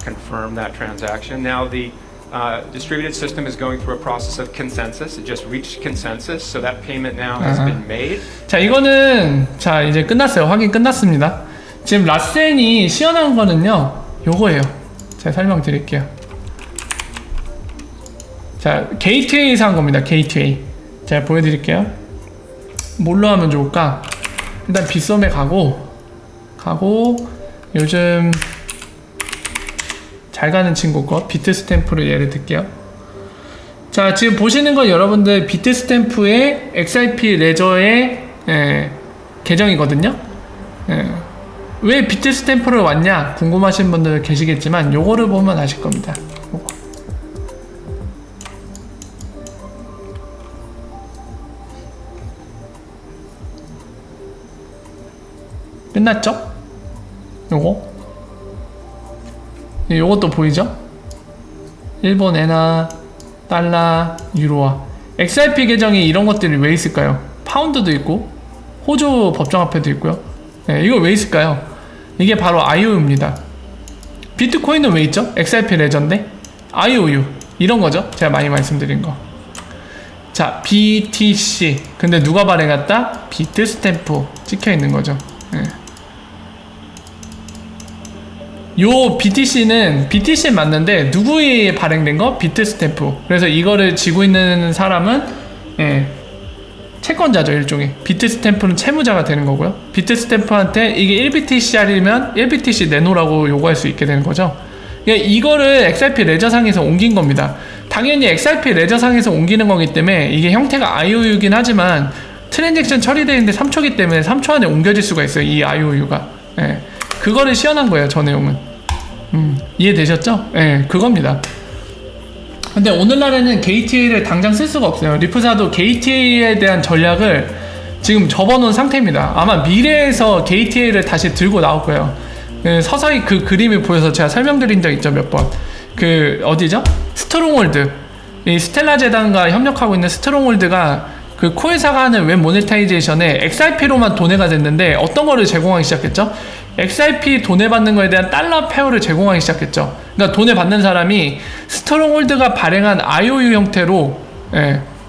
confirm that transaction. Now the distributed system is going through a process of consensus. It just reached consensus, so that payment now has been made. 자, 이거는 자 이제 끝났어요. 확인 끝났습니다. 지금 라센이 시연한 거는요, 요거예요. 제가 설명드릴게요. 자, 게이트웨이에서 한 겁니다. 게이트웨이. 제가 보여드릴게요. 뭘로 하면 좋을까? 일단 빗썸에 가고 요즘 잘 가는 친구 거 비트스탬프로 예를 들게요. 자, 지금 보시는 건 여러분들 비트스탬프의 XRP 레저의 계정이거든요. 왜 비트스탬프를 왔냐 궁금하신 분들 계시겠지만 요거를 보면 아실 겁니다. 요거. 끝났죠? 요거 요것도 보이죠? 일본 엔화, 달러, 유로화. XRP 계정이 이런 것들이 왜 있을까요? 파운드도 있고 호주 법정화폐도 있고요. 네, 이거 왜 있을까요? 이게 바로 IOU입니다. 비트코인은 왜 있죠? XRP 레전드? IOU 이런 거죠. 제가 많이 말씀드린 거. 자, BTC. 근데 누가 발행했다? 비트 스탬프 찍혀 있는 거죠. 네. 요 BTC는 맞는데 누구에 발행된 거? 비트 스탬프. 그래서 이거를 지고 있는 사람은 채권자죠, 일종의. 비트 스탬프는 채무자가 되는 거고요. 비트 스탬프한테 이게 1BTC짜리면 1BTC 내놓으라고 요구할 수 있게 되는 거죠. 그러니까 이거를 XRP 레저상에서 옮긴 겁니다. 당연히 XRP 레저상에서 옮기는 거기 때문에 이게 형태가 IOU긴 하지만 트랜잭션 처리되어 있는데 3초기 때문에 3초 안에 옮겨질 수가 있어요, 이 IOU가. 그거를 시연한 거예요, 저 내용은. 이해되셨죠? 그겁니다. 근데 오늘날에는 게이트웨이를 당장 쓸 수가 없어요. 리프사도 게이트웨이에 대한 전략을 지금 접어놓은 상태입니다. 아마 미래에서 게이트웨이를 다시 들고 나올 거예요. 서서히 그 그림이 보여서 제가 설명드린 적 있죠, 몇 번. 어디죠? 스트롱홀드. 이 스텔라 재단과 협력하고 있는 스트롱홀드가 그 코회사가 하는 웹 모네타이제이션에 XRP로만 도내가 됐는데 어떤 거를 제공하기 시작했죠? XRP 도내받는 거에 대한 달러 페어를 제공하기 시작했죠. 그러니까 도내받는 사람이 스트롱홀드가 발행한 IOU 형태로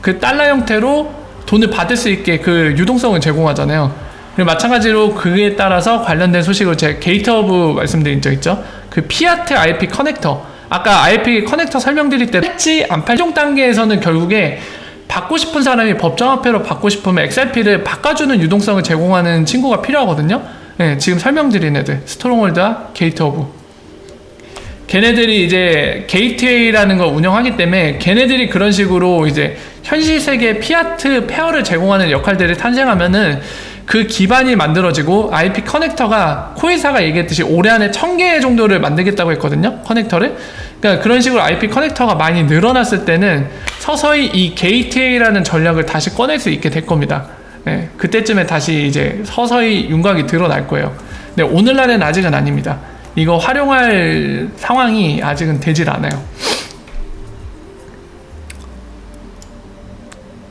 그 달러 형태로 돈을 받을 수 있게 그 유동성을 제공하잖아요. 그리고 마찬가지로 그에 따라서 관련된 소식을 제가 게이트허브 말씀드린 적 있죠. 그 피아트 IP 커넥터, 아까 IP 커넥터 설명드릴 때 팔지 안 팔 최종 단계에서는 결국에 받고 싶은 사람이 법정화폐로 받고 싶으면 XRP를 바꿔주는 유동성을 제공하는 친구가 필요하거든요. 지금 설명드린 애들, 스트롱홀드와 게이트허브. 걔네들이 이제 게이트웨이라는 걸 운영하기 때문에 걔네들이 그런 식으로 이제 현실 세계 피아트 페어를 제공하는 역할들이 탄생하면은 그 기반이 만들어지고 IP 커넥터가 코이사가 얘기했듯이 올해 안에 1000개 정도를 만들겠다고 했거든요, 커넥터를. 그러니까 그런 식으로 IP 커넥터가 많이 늘어났을 때는 서서히 이 게이트웨이라는 전략을 다시 꺼낼 수 있게 될 겁니다. 그때쯤에 다시 이제 서서히 윤곽이 드러날 거예요. 근데 오늘날은 아직은 아닙니다. 이거 활용할 상황이 아직은 되질 않아요.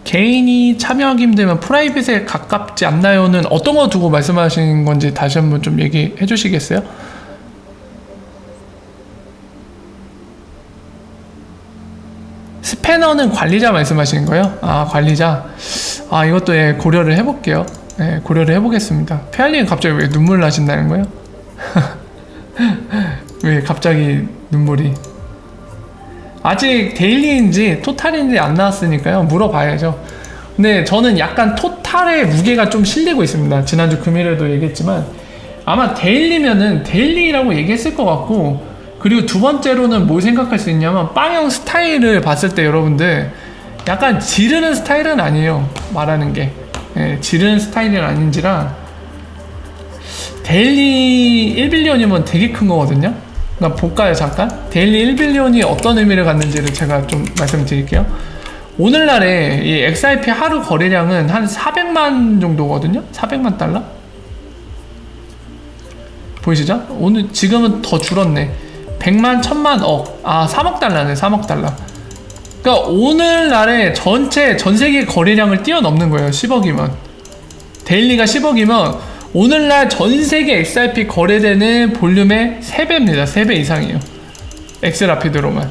개인이 참여하기 힘들면 프라이빗에 가깝지 않나요는 어떤 거 두고 말씀하신 건지 다시 한번 좀 얘기해 주시겠어요? 스패너는 관리자 말씀하시는 거예요? 아, 관리자. 아, 이것도 고려를 해볼게요. 고려를 해보겠습니다. 페알님 갑자기 왜 눈물 나신다는 거예요? 왜 갑자기 눈물이? 아직 데일리인지 토탈인지 안 나왔으니까요, 물어봐야죠. 근데 저는 약간 토탈의 무게가 좀 실리고 있습니다. 지난주 금요일에도 얘기했지만 아마 데일리면은 데일리라고 얘기했을 것 같고, 그리고 두 번째로는 뭘 생각할 수 있냐면 빵형 스타일을 봤을 때 여러분들 약간 지르는 스타일은 아니에요, 말하는 게. 지르는 스타일은 아닌지라. 데일리 1빌리언이면 되게 큰 거거든요. 그러니까 볼까요, 잠깐? 데일리 1빌리언이 어떤 의미를 갖는지를 제가 좀 말씀드릴게요. 오늘날에 이 XRP 하루 거래량은 한 400만 정도거든요? 400만 달러? 보이시죠? 오늘 지금은 더 줄었네. 100만, 1000만, 억. 아, 3억 달러네, 3억 달러. 그러니까 오늘날에 전체 전 세계 거래량을 뛰어넘는 거예요, 10억이면. 데일리가 10억이면 오늘날 전 세계 XRP 거래되는 볼륨의 3배입니다. 3배 이상이에요. 엑스라피드로만.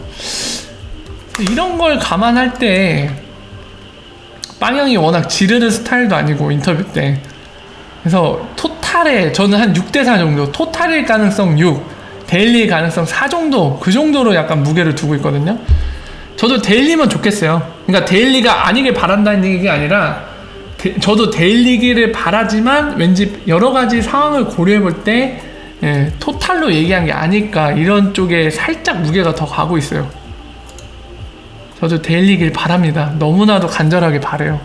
이런 걸 감안할 때 빵형이 워낙 지르는 스타일도 아니고 인터뷰 때. 그래서 토탈에 저는 한 6대4 정도, 토탈일 가능성 6, 데일리 가능성 4 정도, 그 정도로 약간 무게를 두고 있거든요. 저도 데일리면 좋겠어요. 그러니까 데일리가 아니길 바란다는 얘기가 아니라 저도 데일리기를 바라지만 왠지 여러 가지 상황을 고려해 볼 때 토탈로 얘기한 게 아닐까, 이런 쪽에 살짝 무게가 더 가고 있어요. 저도 데일리길 바랍니다. 너무나도 간절하게 바래요.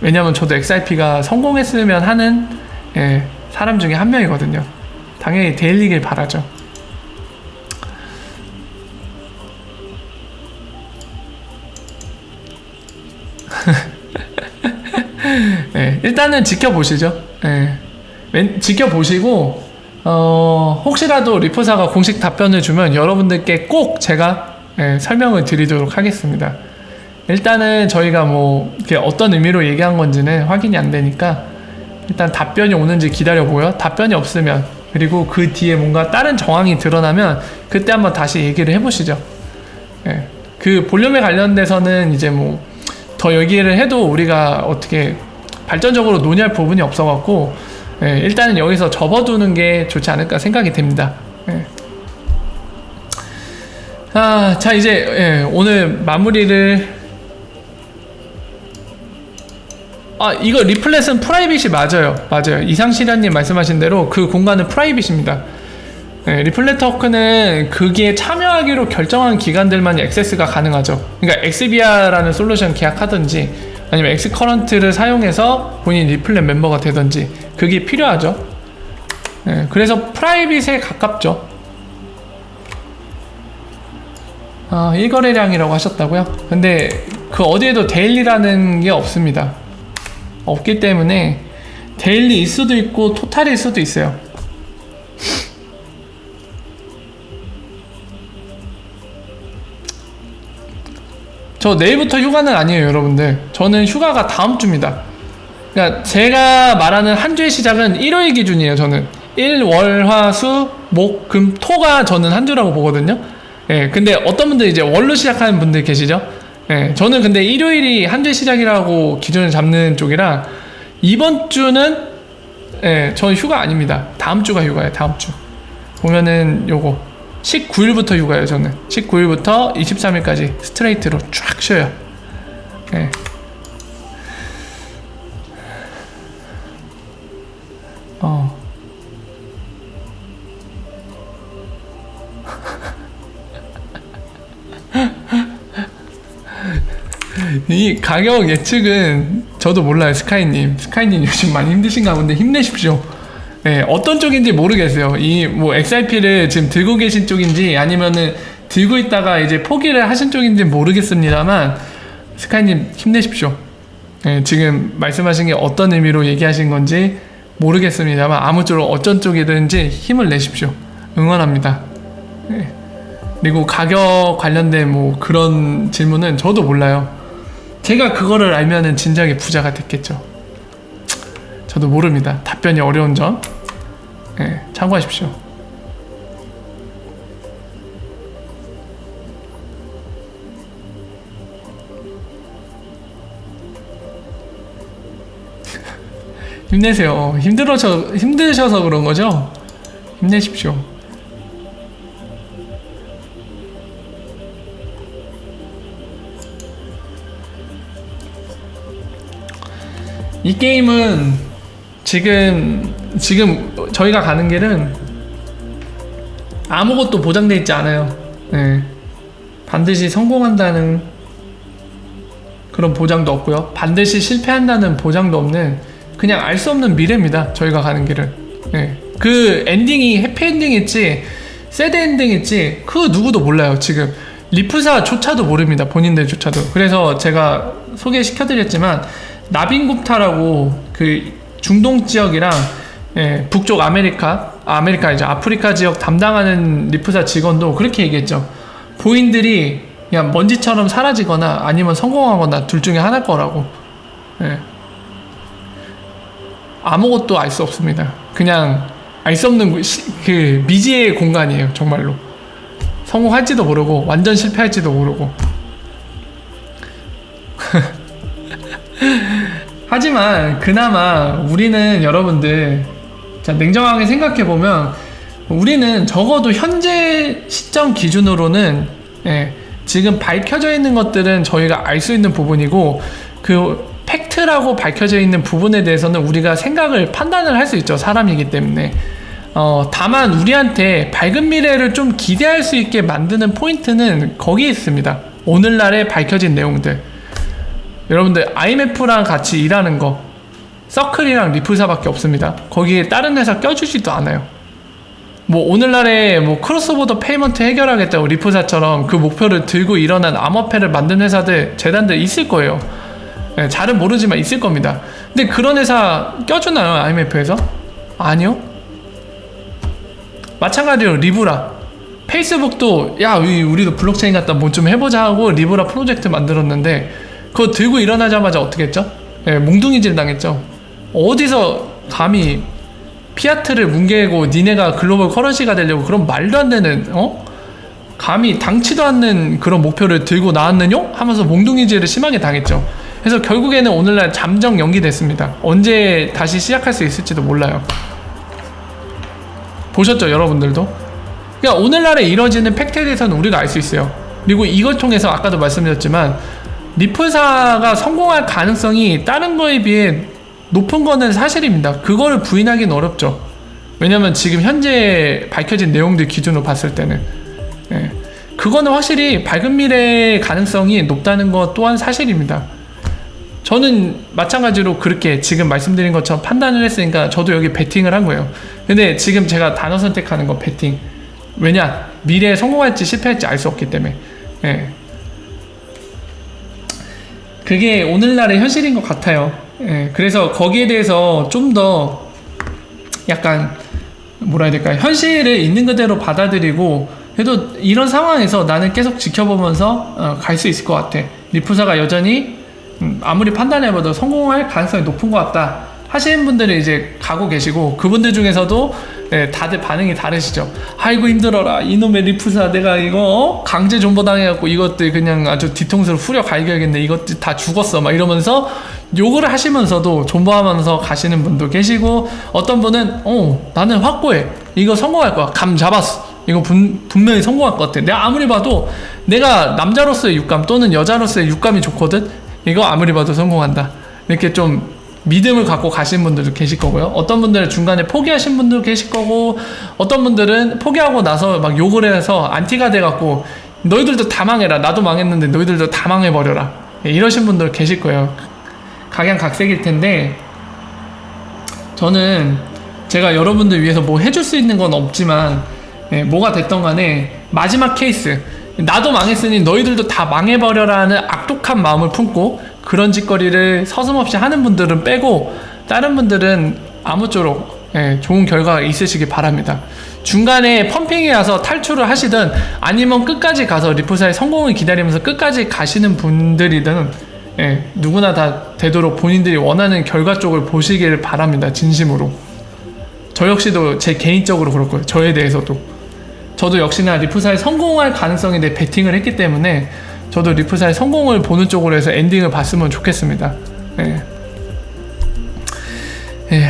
왜냐면 저도 XRP가 성공했으면 하는 사람 중에 한 명이거든요. 당연히 데일리길 바라죠. 일단은 지켜보시죠. 지켜보시고 혹시라도 리프사가 공식 답변을 주면 여러분들께 꼭 제가 설명을 드리도록 하겠습니다. 일단은 저희가 뭐 이게 어떤 의미로 얘기한 건지는 확인이 안 되니까 일단 답변이 오는지 기다려보고요. 답변이 없으면, 그리고 그 뒤에 뭔가 다른 정황이 드러나면 그때 한번 다시 얘기를 해보시죠. 그 볼륨에 관련돼서는 이제 뭐 더 얘기를 해도 우리가 어떻게 발전적으로 논의할 부분이 없어갖고 일단은 여기서 접어두는 게 좋지 않을까 생각이 됩니다. 자 이제 오늘 마무리를. 이거 리플렛은 프라이빗이 맞아요. 이상실현님 말씀하신 대로 그 공간은 프라이빗입니다. 리플렛 토큰은 거기에 참여하기로 결정한 기관들만 액세스가 가능하죠. 그러니까 엑스비아라는 솔루션 계약하든지 아니면 엑스커런트를 사용해서 본인 리플렛 멤버가 되든지 그게 필요하죠. 그래서 프라이빗에 가깝죠. 일거래량이라고 하셨다고요? 근데 그 어디에도 데일리라는 게 없습니다. 없기 때문에 데일리일 수도 있고 토탈일 수도 있어요. 저 내일부터 휴가는 아니에요, 여러분들. 저는 휴가가 다음 주입니다. 그러니까 제가 말하는 한 주의 시작은 일요일 기준이에요. 저는 일, 월, 화, 수, 목, 금, 토가 저는 한 주라고 보거든요. 근데 어떤 분들 이제 월로 시작하는 분들 계시죠? 저는 근데 일요일이 한 주의 시작이라고 기준을 잡는 쪽이라 이번 주는 저는 휴가 아닙니다. 다음 주가 휴가예요. 다음 주 보면은 요거 19일부터 휴가예요. 저는 19일부터 23일까지 스트레이트로 쫙 쉬어요. 이 가격 예측은 저도 몰라요. 스카이님 요즘 많이 힘드신가 본데 힘내십시오. 어떤 쪽인지 모르겠어요. 이 뭐 XRP를 지금 들고 계신 쪽인지 아니면은 들고 있다가 이제 포기를 하신 쪽인지 모르겠습니다만 스카이님 힘내십시오. 지금 말씀하신 게 어떤 의미로 얘기하신 건지 모르겠습니다만 아무쪼록 어떤 쪽이든지 힘을 내십시오. 응원합니다. 그리고 가격 관련된 뭐 그런 질문은 저도 몰라요. 제가 그거를 알면은 진작에 부자가 됐겠죠. 저도 모릅니다. 답변이 어려운 점 참고하십시오. 힘내세요. 힘드셔서 그런 거죠? 힘내십시오. 이 게임은 지금 저희가 가는 길은 아무것도 보장돼 있지 않아요. 반드시 성공한다는 그런 보장도 없고요. 반드시 실패한다는 보장도 없는 그냥 알 수 없는 미래입니다. 저희가 가는 길은. 그 엔딩이 해피엔딩일지 새드 엔딩일지 그 누구도 몰라요. 지금 리프사조차도 모릅니다. 본인들조차도. 그래서 제가 소개시켜드렸지만 나빈굽타라고 그 중동 지역이랑 북쪽 아메리카 아프리카 지역 담당하는 리프사 직원도 그렇게 얘기했죠. 보인들이 그냥 먼지처럼 사라지거나 아니면 성공하거나 둘 중에 하나일 거라고. 아무것도 알 수 없습니다. 그냥 알 수 없는 그 미지의 공간이에요. 정말로 성공할지도 모르고 완전 실패할지도 모르고. 하지만 그나마 우리는 여러분들 자 냉정하게 생각해보면 우리는 적어도 현재 시점 기준으로는 지금 밝혀져 있는 것들은 저희가 알 수 있는 부분이고 그 팩트라고 밝혀져 있는 부분에 대해서는 우리가 생각을 판단을 할 수 있죠. 사람이기 때문에. 다만 우리한테 밝은 미래를 좀 기대할 수 있게 만드는 포인트는 거기에 있습니다. 오늘날에 밝혀진 내용들. 여러분들 IMF랑 같이 일하는 거 서클이랑 리플사밖에 없습니다. 거기에 다른 회사 껴주지도 않아요. 뭐 오늘날에 뭐 크로스보더 페이먼트 해결하겠다고 리플사처럼 그 목표를 들고 일어난 암호화폐를 만든 회사들, 재단들 있을 거예요. 잘은 모르지만 있을 겁니다. 근데 그런 회사 껴주나요? IMF에서? 아니요. 마찬가지로 리브라, 페이스북도 야 우리도 블록체인 갖다 뭐 좀 해보자 하고 리브라 프로젝트 만들었는데 그거 들고 일어나자마자 어떻게 했죠? 예, 몽둥이질 당했죠. 어디서 감히 피아트를 뭉개고 니네가 글로벌 커런시가 되려고 그런 말도 안 되는 감히 당치도 않는 그런 목표를 들고 나왔느뇨? 하면서 몽둥이질을 심하게 당했죠. 그래서 결국에는 오늘날 잠정 연기됐습니다. 언제 다시 시작할 수 있을지도 몰라요. 보셨죠, 여러분들도? 그러니까 오늘날에 이뤄지는 팩트에 대해서는 우리가 알 수 있어요. 그리고 이걸 통해서 아까도 말씀드렸지만 리플사가 성공할 가능성이 다른 거에 비해 높은 거는 사실입니다. 그거를 부인하기는 어렵죠. 왜냐면 지금 현재 밝혀진 내용들 기준으로 봤을 때는 그거는 확실히 밝은 미래의 가능성이 높다는 것 또한 사실입니다. 저는 마찬가지로 그렇게 지금 말씀드린 것처럼 판단을 했으니까 저도 여기 베팅을 한 거예요. 근데 지금 제가 단어 선택하는 거 베팅. 왜냐? 미래에 성공할지 실패할지 알 수 없기 때문에. 그게 오늘날의 현실인 것 같아요. 그래서 거기에 대해서 좀 더 약간 뭐라 해야 될까요? 현실을 있는 그대로 받아들이고 그래도 이런 상황에서 나는 계속 지켜보면서 갈 수 있을 것 같아. 리프사가 여전히 아무리 판단해봐도 성공할 가능성이 높은 것 같다 하시는 분들은 이제 가고 계시고 그분들 중에서도 다들 반응이 다르시죠. 아이고 힘들어라 이놈의 리프사 내가 이거 강제 존버당해갖고 이것들 그냥 아주 뒤통수를 후려 갈겨야겠네 이것들 다 죽었어 막 이러면서 욕을 하시면서도 존버하면서 가시는 분도 계시고 어떤 분은 나는 확고해 이거 성공할 거야 감 잡았어 이거 분명히 성공할 것 같아 내가 아무리 봐도 내가 남자로서의 육감 또는 여자로서의 육감이 좋거든 이거 아무리 봐도 성공한다 이렇게 좀 믿음을 갖고 가신 분들도 계실 거고요. 어떤 분들은 중간에 포기하신 분들도 계실 거고 어떤 분들은 포기하고 나서 막 욕을 해서 안티가 돼갖고 너희들도 다 망해라 나도 망했는데 너희들도 다 망해버려라 이러신 분들 계실 거예요. 각양각색일 텐데 저는 제가 여러분들 위해서 뭐 해줄 수 있는 건 없지만 뭐가 됐던 간에 마지막 케이스 나도 망했으니 너희들도 다 망해버려라는 악독한 마음을 품고 그런 짓거리를 서슴없이 하는 분들은 빼고 다른 분들은 아무쪼록 좋은 결과가 있으시길 바랍니다. 중간에 펌핑이 와서 탈출을 하시든 아니면 끝까지 가서 리프사의 성공을 기다리면서 끝까지 가시는 분들이든 누구나 다 되도록 본인들이 원하는 결과 쪽을 보시길 바랍니다. 진심으로. 저 역시도 제 개인적으로 그렇고요. 저에 대해서도. 저도 역시나 리프사의 성공할 가능성에 대해 베팅을 했기 때문에 저도 리프사의 성공을 보는 쪽으로 해서 엔딩을 봤으면 좋겠습니다.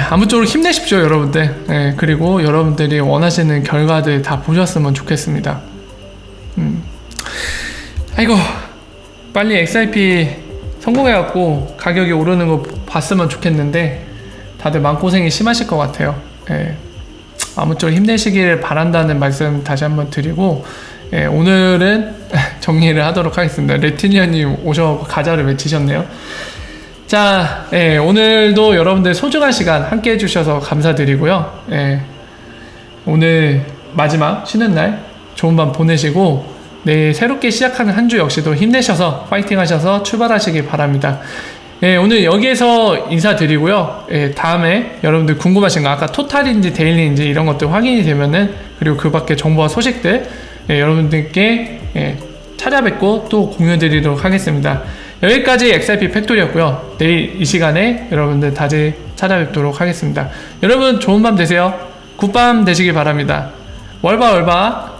아무쪼록 힘내십시오 여러분들. 그리고 여러분들이 원하시는 결과들 다 보셨으면 좋겠습니다. 아이고 빨리 XRP 성공해갖고 가격이 오르는 거 봤으면 좋겠는데 다들 마음고생이 심하실 것 같아요. 아무쪼록 힘내시기를 바란다는 말씀 다시 한번 드리고 오늘은 정리를 하도록 하겠습니다. 레티니아님 오셔서 가자를 외치셨네요. 자, 오늘도 여러분들 소중한 시간 함께 해주셔서 감사드리고요. 오늘 마지막 쉬는 날 좋은 밤 보내시고 내일 새롭게 시작하는 한 주 역시도 힘내셔서 파이팅 하셔서 출발하시기 바랍니다. 오늘 여기에서 인사드리고요. 다음에 여러분들 궁금하신 거 아까 토탈인지 데일리인지 이런 것들 확인이 되면은 그리고 그 밖에 정보와 소식들 여러분들께 찾아뵙고 또 공유드리도록 하겠습니다. 여기까지 XRP 팩토리였고요. 내일 이 시간에 여러분들 다시 찾아뵙도록 하겠습니다. 여러분 좋은 밤 되세요. 굿밤 되시길 바랍니다. 월바